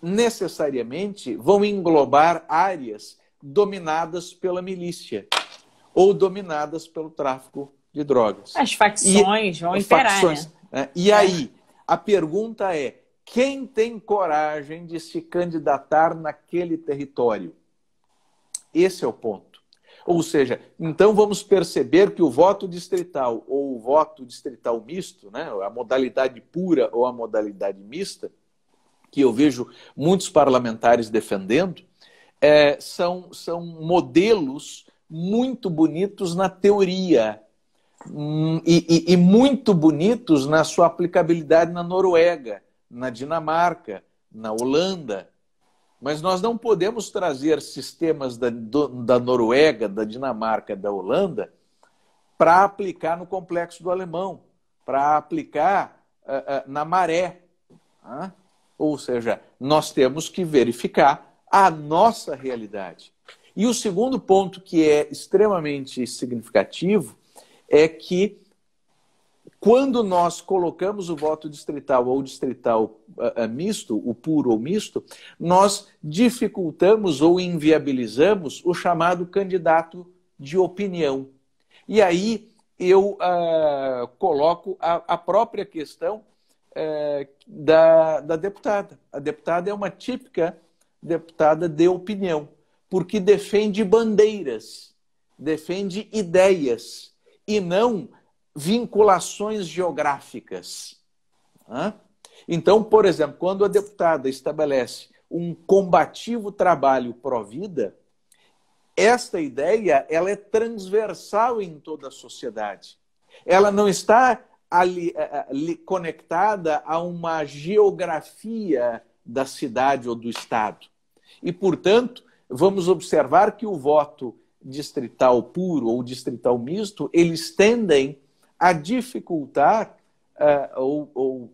S1: necessariamente vão englobar áreas dominadas pela milícia ou dominadas pelo tráfico de drogas.
S2: As facções vão imperar, né?
S1: E aí, a pergunta é, quem tem coragem de se candidatar naquele território? Esse é o ponto. Ou seja, então vamos perceber que o voto distrital ou o voto distrital misto, né, a modalidade pura ou a modalidade mista, que eu vejo muitos parlamentares defendendo, são modelos muito bonitos na teoria e muito bonitos na sua aplicabilidade na Noruega, na Dinamarca, na Holanda. Mas nós não podemos trazer sistemas da Noruega, da Dinamarca, da Holanda para aplicar no Complexo do Alemão, para aplicar na Maré. Ou seja, nós temos que verificar a nossa realidade. E o segundo ponto que é extremamente significativo é que quando nós colocamos o voto distrital ou distrital misto, o puro ou misto, nós dificultamos ou inviabilizamos o chamado candidato de opinião. E aí eu coloco a própria questão da deputada. A deputada é uma típica deputada de opinião, porque defende bandeiras, defende ideias e não vinculações geográficas. Então, por exemplo, quando a deputada estabelece um combativo trabalho pró-vida, esta ideia ela é transversal em toda a sociedade. Ela não está ali conectada a uma geografia da cidade ou do estado. E, portanto, vamos observar que o voto distrital puro ou distrital misto, eles tendem a dificultar ou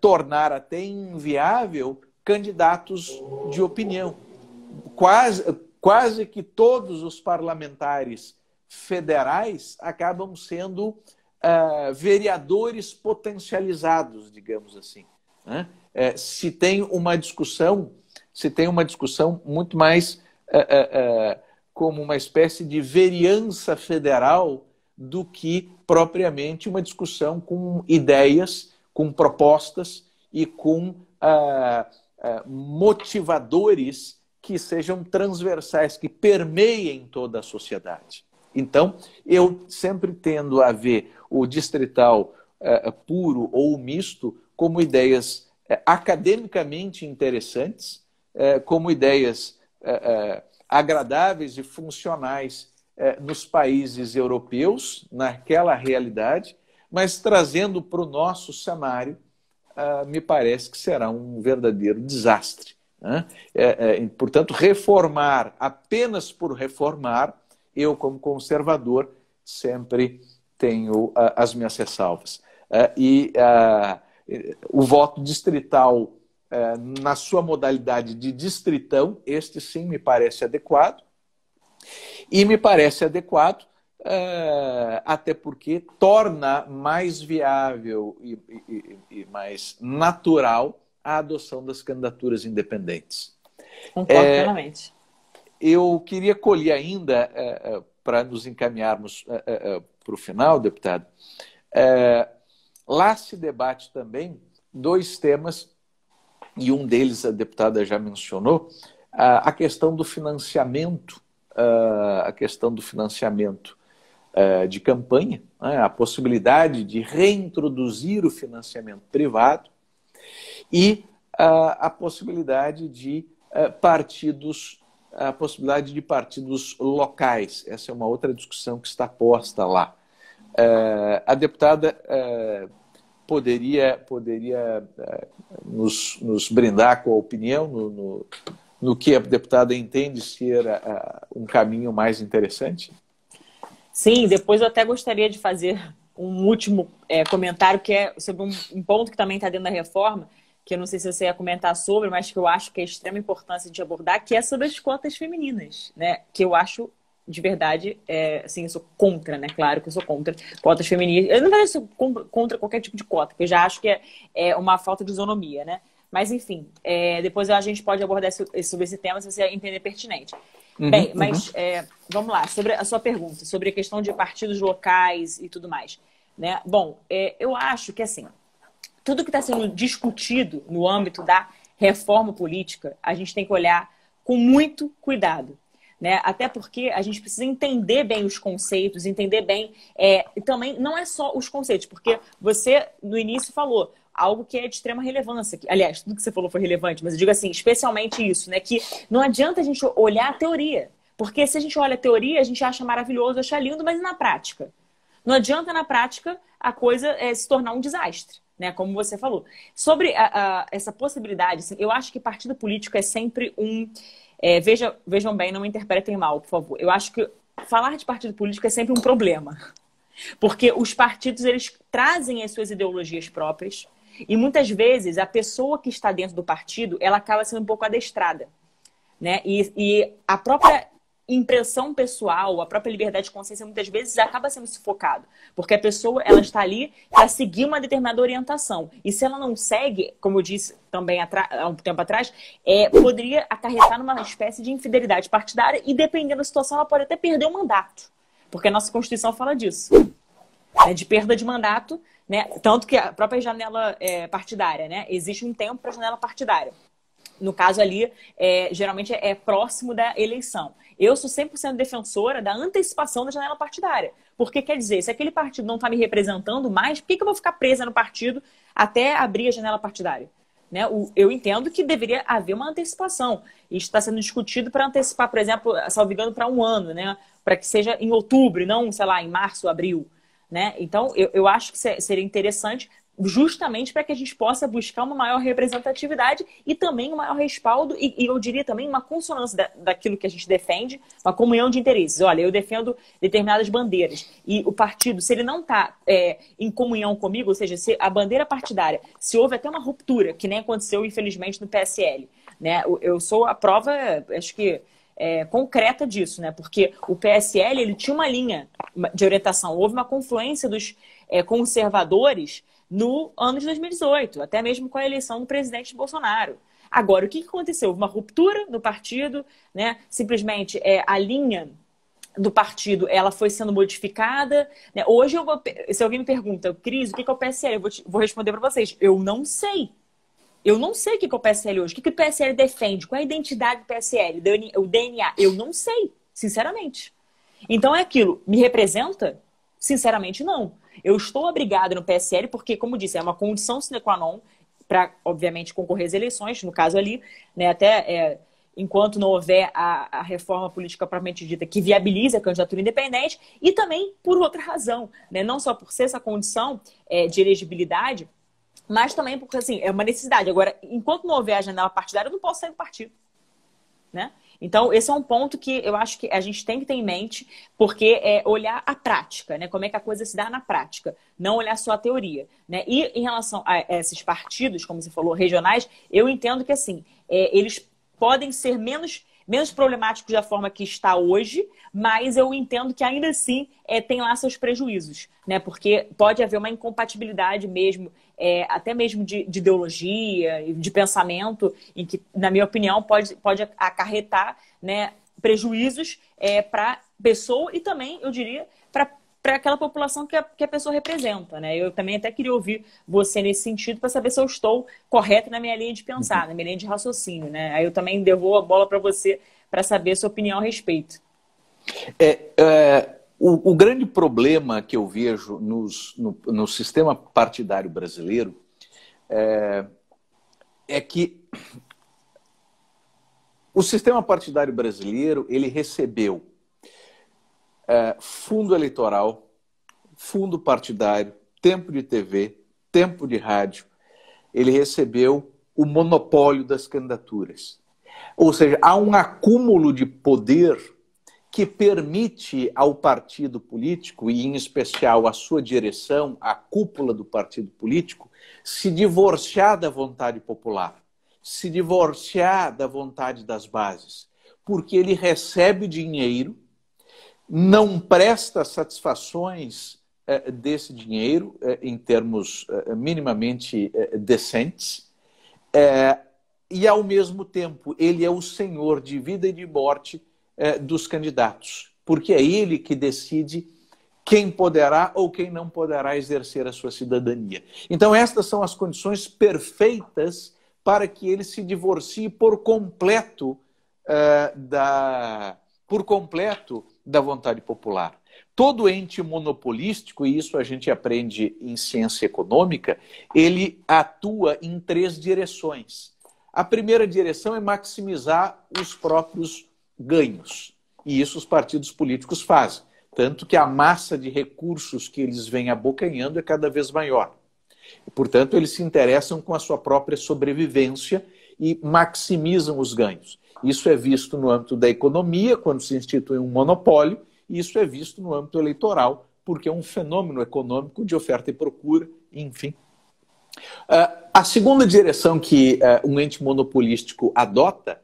S1: tornar até inviável candidatos de opinião. Quase que todos os parlamentares federais acabam sendo vereadores potencializados, digamos assim. Se tem uma discussão muito mais como uma espécie de vereança federal do que propriamente uma discussão com ideias, com propostas e com motivadores que sejam transversais, que permeiem toda a sociedade. Então, eu sempre tendo a ver o distrital puro ou misto como ideias academicamente interessantes, como ideias agradáveis e funcionais nos países europeus, naquela realidade, mas trazendo para o nosso cenário, me parece que será um verdadeiro desastre. Portanto, reformar apenas por reformar, eu, como conservador, sempre tenho as minhas ressalvas. O voto distrital, na sua modalidade de distritão, este sim me parece adequado. E me parece adequado, até porque torna mais viável e mais natural a adoção das candidaturas independentes.
S2: Concordo plenamente.
S1: Eu queria colher ainda, para nos encaminharmos para o final, deputado, lá se debate também dois temas, e um deles a deputada já mencionou, a questão do financiamento, de campanha, a possibilidade de reintroduzir o financiamento privado e a possibilidade de partidos locais. Essa é uma outra discussão que está posta lá. A deputada poderia nos brindar com a opinião no que a deputada entende ser um caminho mais interessante?
S2: Sim, depois eu até gostaria de fazer um último comentário, que é sobre um ponto que também está dentro da reforma, que eu não sei se você ia comentar sobre, mas que eu acho que é de extrema importância de abordar, que é sobre as cotas femininas, né? Que eu acho, de verdade, assim, eu sou contra, né? Claro que eu sou contra cotas femininas. Eu, na verdade, sou contra qualquer tipo de cota, porque eu já acho que é uma falta de isonomia, né? Mas, enfim, depois a gente pode abordar sobre esse tema se você entender pertinente. Bem, mas vamos lá, sobre a sua pergunta, sobre a questão de partidos locais e tudo mais, né? Bom, eu acho que, assim, tudo que está sendo discutido no âmbito da reforma política, a gente tem que olhar com muito cuidado, né? Até porque a gente precisa entender bem os conceitos, entender bem, e também não é só os conceitos, porque você, no início, falou algo que é de extrema relevância. Aliás, tudo que você falou foi relevante, mas eu digo assim, especialmente isso, né? Que não adianta a gente olhar a teoria. Porque se a gente olha a teoria, a gente acha maravilhoso, acha lindo, mas e na prática? Não adianta, na prática, a coisa se tornar um desastre, né? Como você falou. Sobre essa possibilidade, assim, eu acho que partido político é sempre vejam bem, não me interpretem mal, por favor. Eu acho que falar de partido político é sempre um problema. Porque os partidos, eles trazem as suas ideologias próprias. E muitas vezes a pessoa que está dentro do partido, ela acaba sendo um pouco adestrada, né? E a própria impressão pessoal, a própria liberdade de consciência, muitas vezes acaba sendo sufocado, porque a pessoa, ela está ali para seguir uma determinada orientação. E se ela não segue, como eu disse também há um tempo atrás, poderia acarretar numa espécie de infidelidade partidária e, dependendo da situação, ela pode até perder o mandato, porque a nossa Constituição fala disso, né? De perda de mandato, né? Tanto que a própria janela partidária, né? Existe um tempo para a janela partidária. No caso ali, geralmente é próximo da eleição. Eu sou 100% defensora da antecipação da janela partidária. Porque quer dizer, se aquele partido não está me representando mais, por que eu vou ficar presa no partido até abrir a janela partidária? Né? Eu entendo que deveria haver uma antecipação. Isso está sendo discutido para antecipar, por exemplo, salvo engano, para um ano, né? Para que seja em outubro, não, sei lá, em março, abril. Né? Então, eu acho que seria interessante justamente para que a gente possa buscar uma maior representatividade e também um maior respaldo e eu diria também uma consonância daquilo que a gente defende, uma comunhão de interesses. Olha, eu defendo determinadas bandeiras e o partido, se ele não está em comunhão comigo, ou seja, se a bandeira partidária, se houve até uma ruptura, que nem aconteceu, infelizmente, no PSL, né? Eu sou a prova, acho que concreta disso, né? Porque o PSL, ele tinha uma linha de orientação, houve uma confluência dos conservadores no ano de 2018, até mesmo com a eleição do presidente Bolsonaro. Agora, o que aconteceu? Houve uma ruptura no partido, né? Simplesmente a linha do partido ela foi sendo modificada. Né? Hoje, se alguém me pergunta, Cris, o que é o PSL? Eu vou responder para vocês, eu não sei. Eu não sei o que é o PSL hoje. O que o PSL defende? Qual é a identidade do PSL? O DNA? Eu não sei, sinceramente. Então é aquilo. Me representa? Sinceramente, não. Eu estou abrigada no PSL porque, como disse, é uma condição sine qua non para, obviamente, concorrer às eleições, no caso ali, né, até enquanto não houver a reforma política propriamente dita que viabilize a candidatura independente e também por outra razão, né, não só por ser essa condição de elegibilidade, mas também porque, assim, é uma necessidade. Agora, enquanto não houver a janela partidária, eu não posso sair do partido, né? Então, esse é um ponto que eu acho que a gente tem que ter em mente, porque olhar a prática, né? Como é que a coisa se dá na prática, não olhar só a teoria, né? E em relação a esses partidos, como você falou, regionais, eu entendo que, assim, eles podem ser menos problemáticos da forma que está hoje, mas eu entendo que ainda assim tem lá seus prejuízos, né? Porque pode haver uma incompatibilidade mesmo, até mesmo de ideologia, de pensamento, em que, na minha opinião, pode acarretar, né, prejuízos para a pessoa e também, eu diria, para aquela população que a pessoa representa, né? Eu também até queria ouvir você nesse sentido para saber se eu estou correto na minha linha de pensar, na minha linha de raciocínio, né? Aí eu também devolvo a bola para você para saber a sua opinião a respeito.
S1: O grande problema que eu vejo no sistema partidário brasileiro é que o sistema partidário brasileiro ele recebeu fundo eleitoral, fundo partidário, tempo de TV, tempo de rádio. Ele recebeu o monopólio das candidaturas. Ou seja, há um acúmulo de poder que permite ao partido político, e em especial à sua direção, à cúpula do partido político, se divorciar da vontade popular, se divorciar da vontade das bases, porque ele recebe dinheiro, não presta satisfações desse dinheiro em termos minimamente decentes, e ao mesmo tempo ele é o senhor de vida e de morte dos candidatos, porque é ele que decide quem poderá ou quem não poderá exercer a sua cidadania. Então estas são as condições perfeitas para que ele se divorcie por completo da vontade popular. Todo ente monopolístico, e isso a gente aprende em ciência econômica, ele atua em 3 direções. A primeira direção é maximizar os próprios ganhos. E isso os partidos políticos fazem. Tanto que a massa de recursos que eles vêm abocanhando é cada vez maior. E, portanto, eles se interessam com a sua própria sobrevivência e maximizam os ganhos. Isso é visto no âmbito da economia, quando se institui um monopólio, e isso é visto no âmbito eleitoral, porque é um fenômeno econômico de oferta e procura, enfim. A segunda direção que um ente monopolístico adota,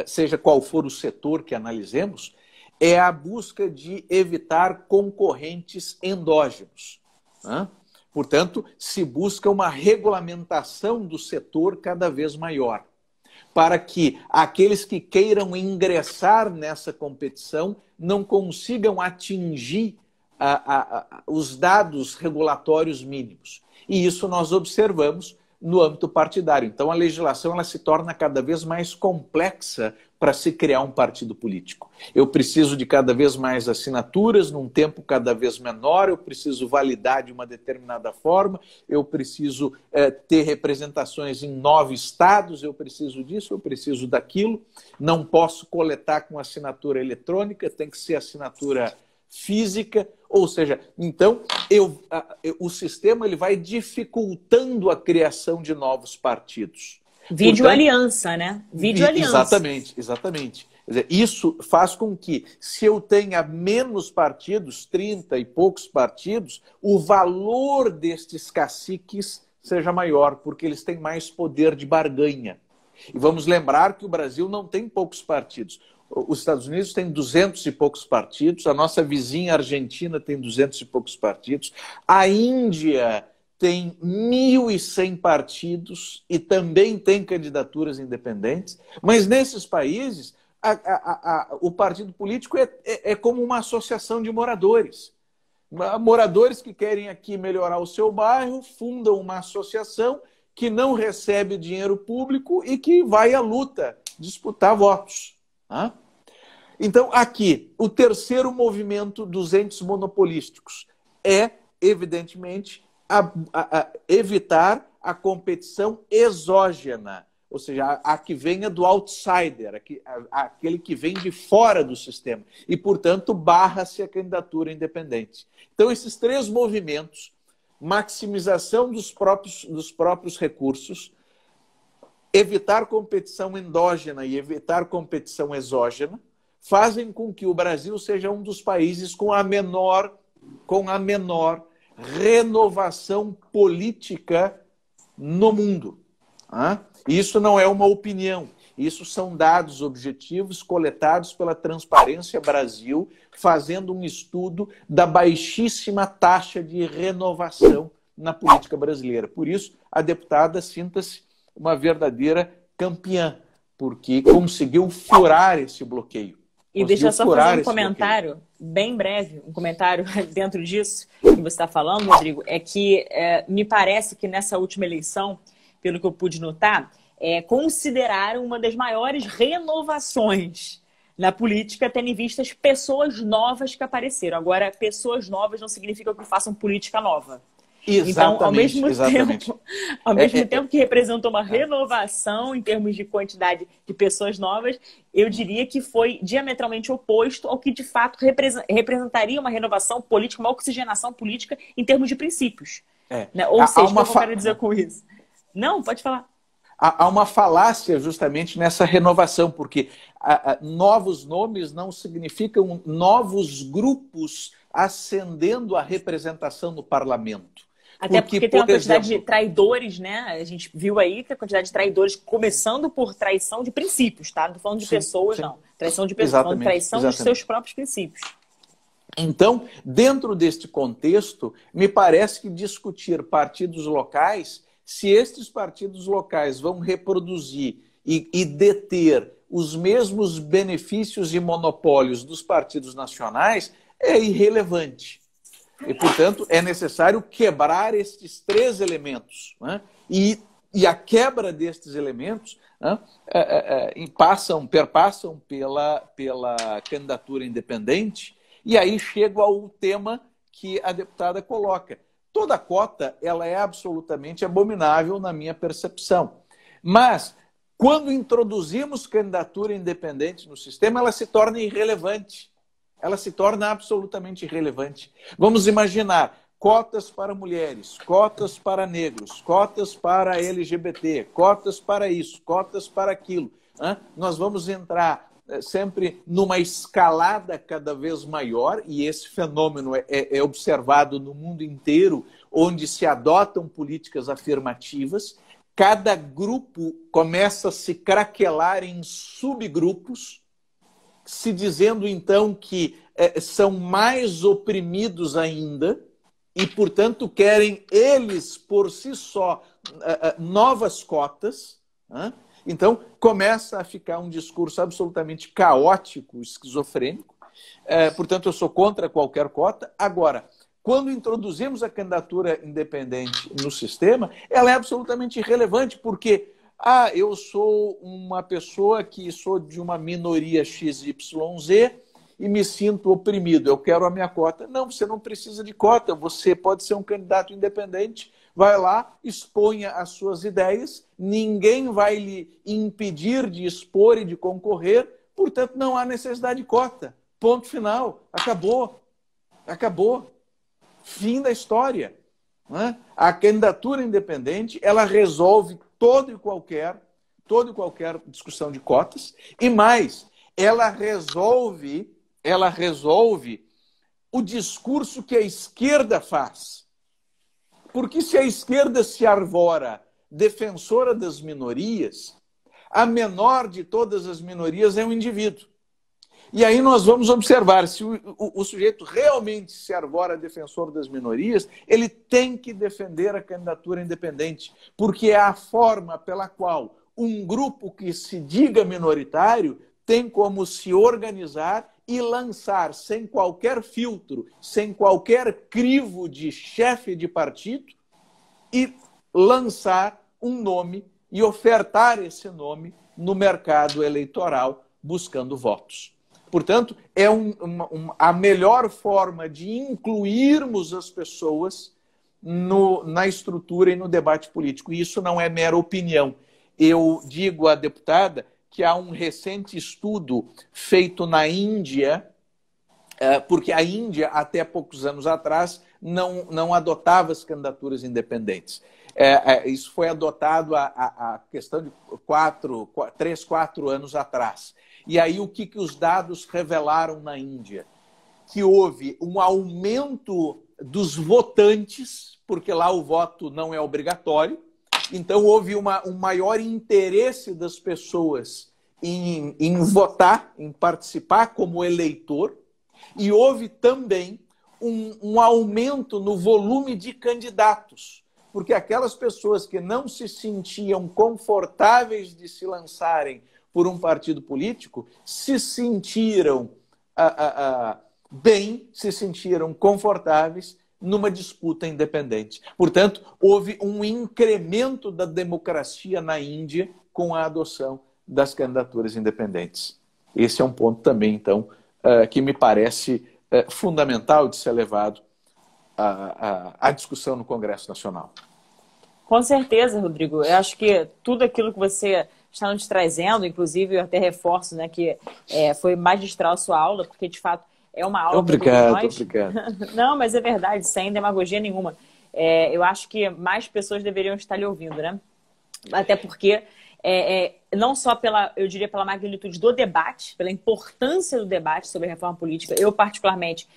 S1: seja qual for o setor que analisemos, é a busca de evitar concorrentes endógenos. Portanto, se busca uma regulamentação do setor cada vez maior, para que aqueles que queiram ingressar nessa competição não consigam atingir os dados regulatórios mínimos. E isso nós observamos no âmbito partidário. Então, a legislação ela se torna cada vez mais complexa para se criar um partido político. Eu preciso de cada vez mais assinaturas, num tempo cada vez menor, eu preciso validar de uma determinada forma, eu preciso ter representações em 9 estados, eu preciso disso, eu preciso daquilo, não posso coletar com assinatura eletrônica, tem que ser assinatura física, ou seja, então o sistema ele vai dificultando a criação de novos partidos.
S2: Vídeo aliança, né? Vídeo aliança.
S1: Exatamente. Quer dizer, isso faz com que, se eu tenha menos partidos, 30 e poucos partidos, o valor destes caciques seja maior, porque eles têm mais poder de barganha. E vamos lembrar que o Brasil não tem poucos partidos. Os Estados Unidos têm 200 e poucos partidos, a nossa vizinha Argentina tem 200 e poucos partidos, a Índia tem 1.100 partidos e também tem candidaturas independentes, mas nesses países o partido político é como uma associação de moradores. Moradores que querem aqui melhorar o seu bairro, fundam uma associação que não recebe dinheiro público e que vai à luta disputar votos. Então, aqui, o terceiro movimento dos entes monopolísticos é, evidentemente, evitar a competição exógena, ou seja, a que venha do outsider, aquele que vem de fora do sistema, e, portanto, barra-se a candidatura independente. Então, esses 3 movimentos, maximização dos próprios recursos, evitar competição endógena e evitar competição exógena, fazem com que o Brasil seja um dos países com a menor renovação política no mundo. Isso não é uma opinião, isso são dados objetivos coletados pela Transparência Brasil, fazendo um estudo da baixíssima taxa de renovação na política brasileira. Por isso, a deputada sinta-se uma verdadeira campeã, porque conseguiu furar esse bloqueio.
S2: E deixa eu só fazer um comentário bem breve, um comentário dentro disso que você está falando, Rodrigo, é que me parece que nessa última eleição, pelo que eu pude notar, consideraram uma das maiores renovações na política, tendo em vista as pessoas novas que apareceram. Agora, pessoas novas não significa que façam política nova. Então, ao mesmo tempo que representou uma renovação em termos de quantidade de pessoas novas, eu diria que foi diametralmente oposto ao que de fato representaria uma renovação política, uma oxigenação política em termos de princípios. Né? Ou seja, o que eu quero dizer com isso? Não, pode falar.
S1: há uma falácia justamente nessa renovação, porque novos nomes não significam novos grupos ascendendo a representação no parlamento.
S2: Até porque tem uma quantidade de traidores, né? A gente viu aí que a quantidade de traidores, começando por traição de princípios, tá? Não estou falando de pessoas, não. Traição de pessoas, falando de traição dos seus próprios princípios.
S1: Então, dentro deste contexto, me parece que discutir partidos locais, se estes partidos locais vão reproduzir e deter os mesmos benefícios e monopólios dos partidos nacionais, é irrelevante. E, portanto, é necessário quebrar estes três elementos, né? E a quebra destes elementos, né, perpassam pela candidatura independente. E aí chego ao tema que a deputada coloca. Toda cota ela é absolutamente abominável na minha percepção. Mas, quando introduzimos candidatura independente no sistema, ela se torna irrelevante. Ela se torna absolutamente irrelevante. Vamos imaginar cotas para mulheres, cotas para negros, cotas para LGBT, cotas para isso, cotas para aquilo. Nós vamos entrar sempre numa escalada cada vez maior, e esse fenômeno é observado no mundo inteiro, onde se adotam políticas afirmativas. Cada grupo começa a se craquelar em subgrupos, se dizendo, então, que são mais oprimidos ainda e, portanto, querem eles, por si só, novas cotas. Então, começa a ficar um discurso absolutamente caótico, esquizofrênico. Portanto, eu sou contra qualquer cota. Agora, quando introduzimos a candidatura independente no sistema, ela é absolutamente irrelevante, porque eu sou uma pessoa que sou de uma minoria XYZ e me sinto oprimido, eu quero a minha cota. Não, você não precisa de cota, você pode ser um candidato independente, vai lá, exponha as suas ideias, ninguém vai lhe impedir de expor e de concorrer, portanto não há necessidade de cota. Ponto final, acabou. Acabou. Fim da história. A candidatura independente, ela resolve toda e qualquer discussão de cotas, e mais, ela resolve o discurso que a esquerda faz. Porque se a esquerda se arvora defensora das minorias, a menor de todas as minorias é um indivíduo. E aí nós vamos observar, se o sujeito realmente se arvora defensor das minorias, ele tem que defender a candidatura independente, porque é a forma pela qual um grupo que se diga minoritário tem como se organizar e lançar, sem qualquer filtro, sem qualquer crivo de chefe de partido, e lançar um nome e ofertar esse nome no mercado eleitoral, buscando votos. Portanto, é a melhor forma de incluirmos as pessoas na estrutura e no debate político. E isso não é mera opinião. Eu digo à deputada que há um recente estudo feito na Índia, porque a Índia, até poucos anos atrás, não adotava as candidaturas independentes. Isso foi adotado a questão de 3, 4 anos atrás. E aí o que os dados revelaram na Índia? Que houve um aumento dos votantes, porque lá o voto não é obrigatório, então houve um maior interesse das pessoas em votar, em participar como eleitor, e houve também um aumento no volume de candidatos, porque aquelas pessoas que não se sentiam confortáveis de se lançarem por um partido político, se sentiram bem, se sentiram confortáveis numa disputa independente. Portanto, houve um incremento da democracia na Índia com a adoção das candidaturas independentes. Esse é um ponto também, então, que me parece fundamental de ser levado à discussão no Congresso Nacional.
S2: Com certeza, Rodrigo. Eu acho que tudo aquilo que você está nos trazendo, inclusive eu até reforço, né, que foi magistral a sua aula, porque de fato é uma aula para todos nós.
S1: Obrigado.
S2: Não, mas é verdade, sem demagogia nenhuma. Eu acho que mais pessoas deveriam estar lhe ouvindo, né? Até porque, não só eu diria, pela magnitude do debate, pela importância do debate sobre a reforma política, eu particularmente,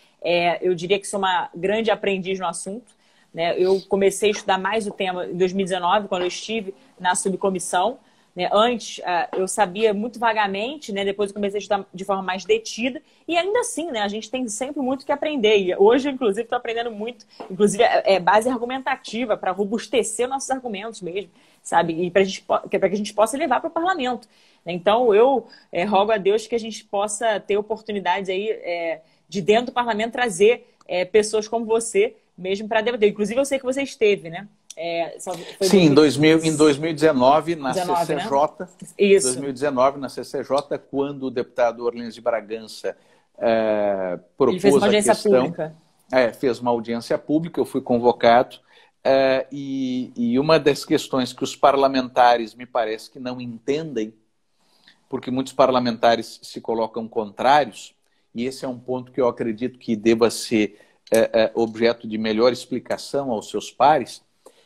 S2: eu diria que sou uma grande aprendiz no assunto, né? Eu comecei a estudar mais o tema em 2019, quando eu estive na subcomissão, né? Antes, eu sabia muito vagamente, né? Depois eu comecei a estudar de forma mais detida, e ainda assim, né? A gente tem sempre muito que aprender. E hoje, inclusive, estou aprendendo muito, inclusive, base argumentativa para robustecer nossos argumentos mesmo, sabe? E para que a gente possa levar para o parlamento. Então, eu rogo a Deus que a gente possa ter oportunidades aí de dentro do parlamento trazer pessoas como você mesmo para debater. Inclusive, eu sei que você esteve, né?
S1: Sim, em 2019, na
S2: 19,
S1: CCJ,
S2: né? Isso.
S1: 2019, na CCJ, quando o deputado Orlins de Bragança
S2: Ele fez uma
S1: propôs a
S2: audiência
S1: questão,
S2: pública.
S1: Fez uma audiência pública, eu fui convocado, e uma das questões que os parlamentares me parece que não entendem, porque muitos parlamentares se colocam contrários, e esse é um ponto que eu acredito que deva ser objeto de melhor explicação aos seus pares,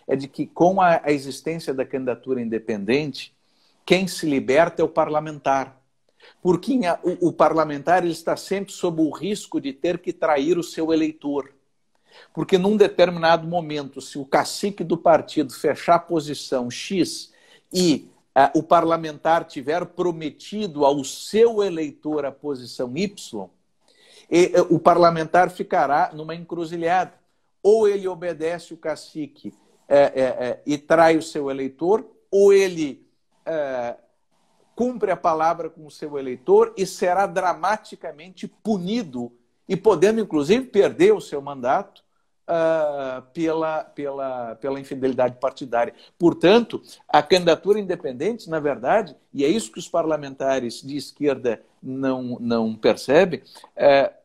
S1: é de que com a existência da candidatura independente, quem se liberta é o parlamentar. Porque o parlamentar ele está sempre sob o risco de ter que trair o seu eleitor. Porque num determinado momento, se o cacique do partido fechar a posição X e o parlamentar tiver prometido ao seu eleitor a posição Y, o parlamentar ficará numa encruzilhada. Ou ele obedece o cacique e trai o seu eleitor, ou ele cumpre a palavra com o seu eleitor e será dramaticamente punido e podendo, inclusive, perder o seu mandato pela infidelidade partidária. Portanto, a candidatura independente, na verdade, e é isso que os parlamentares de esquerda não percebem,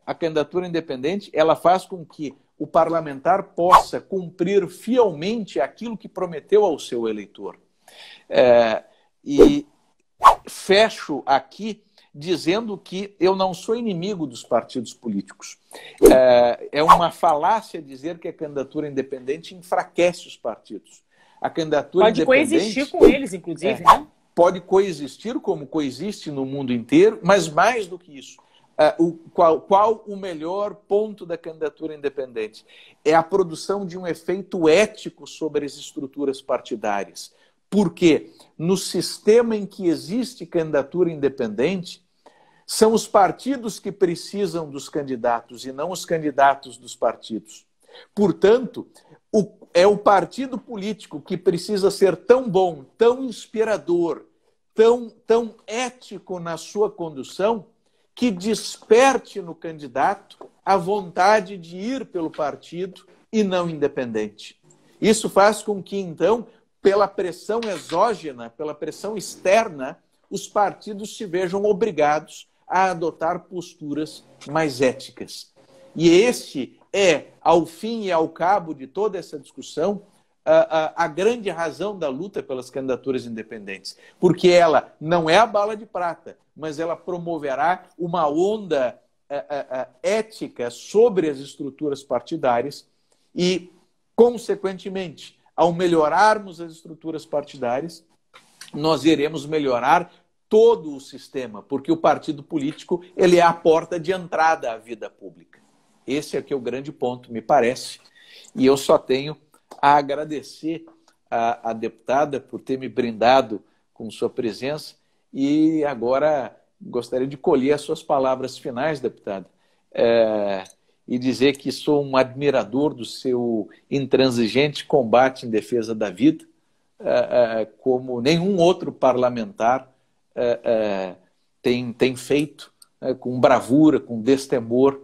S1: a candidatura independente ela faz com que o parlamentar possa cumprir fielmente aquilo que prometeu ao seu eleitor. E fecho aqui dizendo que eu não sou inimigo dos partidos políticos. É uma falácia dizer que a candidatura independente enfraquece os partidos. A candidatura
S2: pode coexistir com eles, inclusive, né?
S1: Pode coexistir, como coexiste no mundo inteiro, mas mais do que isso. Qual o melhor ponto da candidatura independente? É a produção de um efeito ético sobre as estruturas partidárias. Porque no sistema em que existe candidatura independente, são os partidos que precisam dos candidatos e não os candidatos dos partidos. Portanto, é o partido político que precisa ser tão bom, tão inspirador, tão ético na sua condução, que desperte no candidato a vontade de ir pelo partido e não independente. Isso faz com que, então, pela pressão exógena, pela pressão externa, os partidos se vejam obrigados a adotar posturas mais éticas. E este ao fim e ao cabo de toda essa discussão, a grande razão da luta pelas candidaturas independentes. Porque ela não é a bala de prata, mas ela promoverá uma onda ética sobre as estruturas partidárias e, consequentemente, ao melhorarmos as estruturas partidárias, nós iremos melhorar todo o sistema, porque o partido político ele é a porta de entrada à vida pública. Esse é que é o grande ponto, me parece. E eu só tenho a agradecer à deputada por ter me brindado com sua presença e agora gostaria de colher as suas palavras finais, deputada, e dizer que sou um admirador do seu intransigente combate em defesa da vida, como nenhum outro parlamentar tem feito, com bravura, com destemor,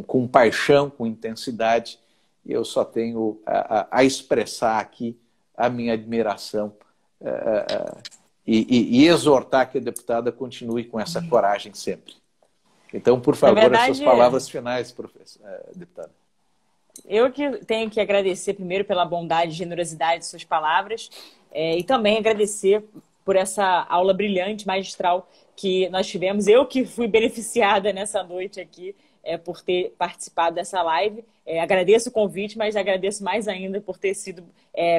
S1: com paixão, com intensidade. Eu só tenho a expressar aqui a minha admiração e exortar que a deputada continue com essa coragem sempre. Então, por favor, as suas palavras finais, deputada.
S2: Eu que tenho que agradecer primeiro pela bondade e generosidade de suas palavras e também agradecer por essa aula brilhante, magistral que nós tivemos. Eu que fui beneficiada nessa noite aqui por ter participado dessa live. Agradeço o convite, mas agradeço mais ainda por ter sido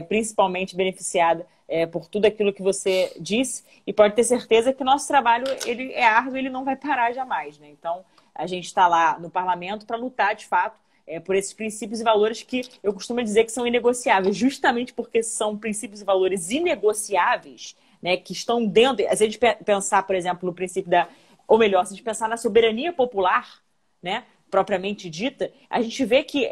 S2: principalmente beneficiada por tudo aquilo que você disse. E pode ter certeza que o nosso trabalho ele é árduo, ele não vai parar jamais, né? Então, a gente está lá no parlamento para lutar, de fato, por esses princípios e valores que eu costumo dizer que são inegociáveis, justamente porque são princípios e valores inegociáveis, né, que estão dentro... Se a gente pensar, por exemplo, no princípio ou melhor, se a gente pensar na soberania popular, né, propriamente dita, a gente vê que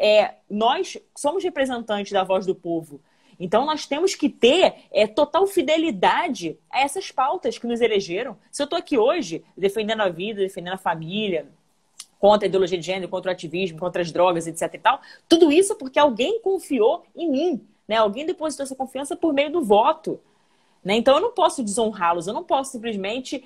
S2: nós somos representantes da voz do povo. Então, nós temos que ter total fidelidade a essas pautas que nos elegeram. Se eu estou aqui hoje defendendo a vida, defendendo a família, contra a ideologia de gênero, contra o ativismo, contra as drogas, etc. e tal, tudo isso porque alguém confiou em mim, né? Alguém depositou essa confiança por meio do voto. Né? Então, eu não posso desonrá-los, eu não posso simplesmente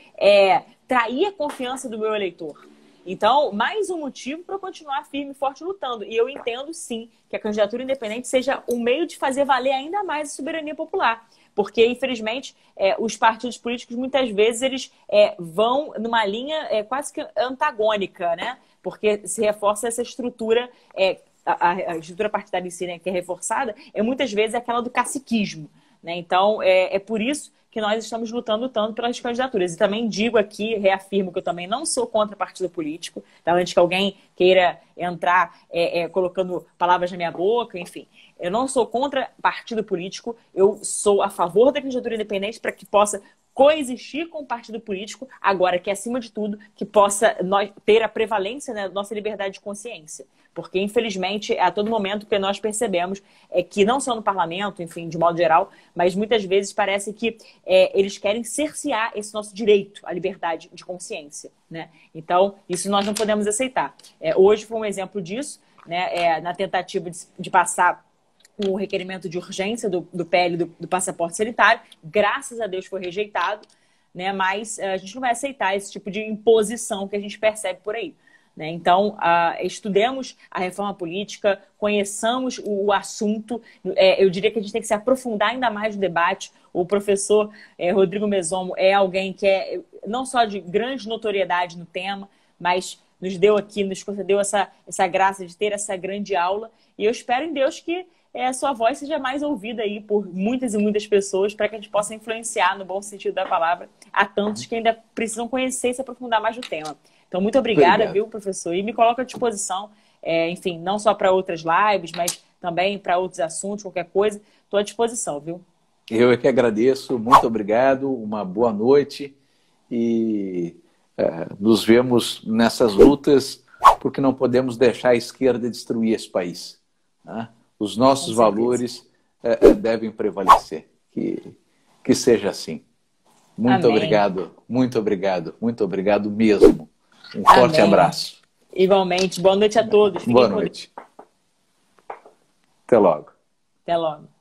S2: trair a confiança do meu eleitor. Então, mais um motivo para eu continuar firme e forte lutando. E eu entendo, sim, que a candidatura independente seja um meio de fazer valer ainda mais a soberania popular. Porque, infelizmente, os partidos políticos, muitas vezes, eles vão numa linha quase que antagônica, né? Porque se reforça essa estrutura, a estrutura partidária em si, né, que é reforçada, muitas vezes aquela do caciquismo. Né? Então, é por isso que nós estamos lutando tanto pelas candidaturas. E também digo aqui, reafirmo que eu também não sou contra partido político, tá? Antes que alguém queira entrar colocando palavras na minha boca, enfim. Eu não sou contra partido político, eu sou a favor da candidatura independente para que possa coexistir com o partido político, agora que, acima de tudo, que possa ter a prevalência, né, da nossa liberdade de consciência. Porque, infelizmente, a todo momento que nós percebemos que, não só no parlamento, enfim, de modo geral, mas muitas vezes parece que eles querem cercear esse nosso direito à liberdade de consciência. Né? Então, isso nós não podemos aceitar. Hoje foi um exemplo disso, né, na tentativa de passar o requerimento de urgência do PL do passaporte sanitário. Graças a Deus foi rejeitado, né? Mas a gente não vai aceitar esse tipo de imposição que a gente percebe por aí. Né? Então, estudemos a reforma política, conheçamos o assunto. Eu diria que a gente tem que se aprofundar ainda mais no debate. O professor Rodrigo Mesomo é alguém que não só de grande notoriedade no tema, mas nos concedeu essa graça de ter essa grande aula. E eu espero em Deus que a sua voz seja mais ouvida aí por muitas e muitas pessoas, para que a gente possa influenciar, no bom sentido da palavra, a tantos que ainda precisam conhecer e se aprofundar mais no tema. Então, muito obrigada, viu, professor? E me coloco à disposição, enfim, não só para outras lives, mas também para outros assuntos, qualquer coisa. Estou à disposição, viu?
S1: Eu é que agradeço, muito obrigado, uma boa noite e nos vemos nessas lutas, porque não podemos deixar a esquerda destruir esse país. Né? Os nossos valores devem prevalecer. Que seja assim. Muito
S2: Amém.
S1: obrigado, muito obrigado, muito obrigado mesmo. Um forte abraço.
S2: Igualmente. Boa noite a todos.
S1: Boa noite. Até logo.
S2: Até logo.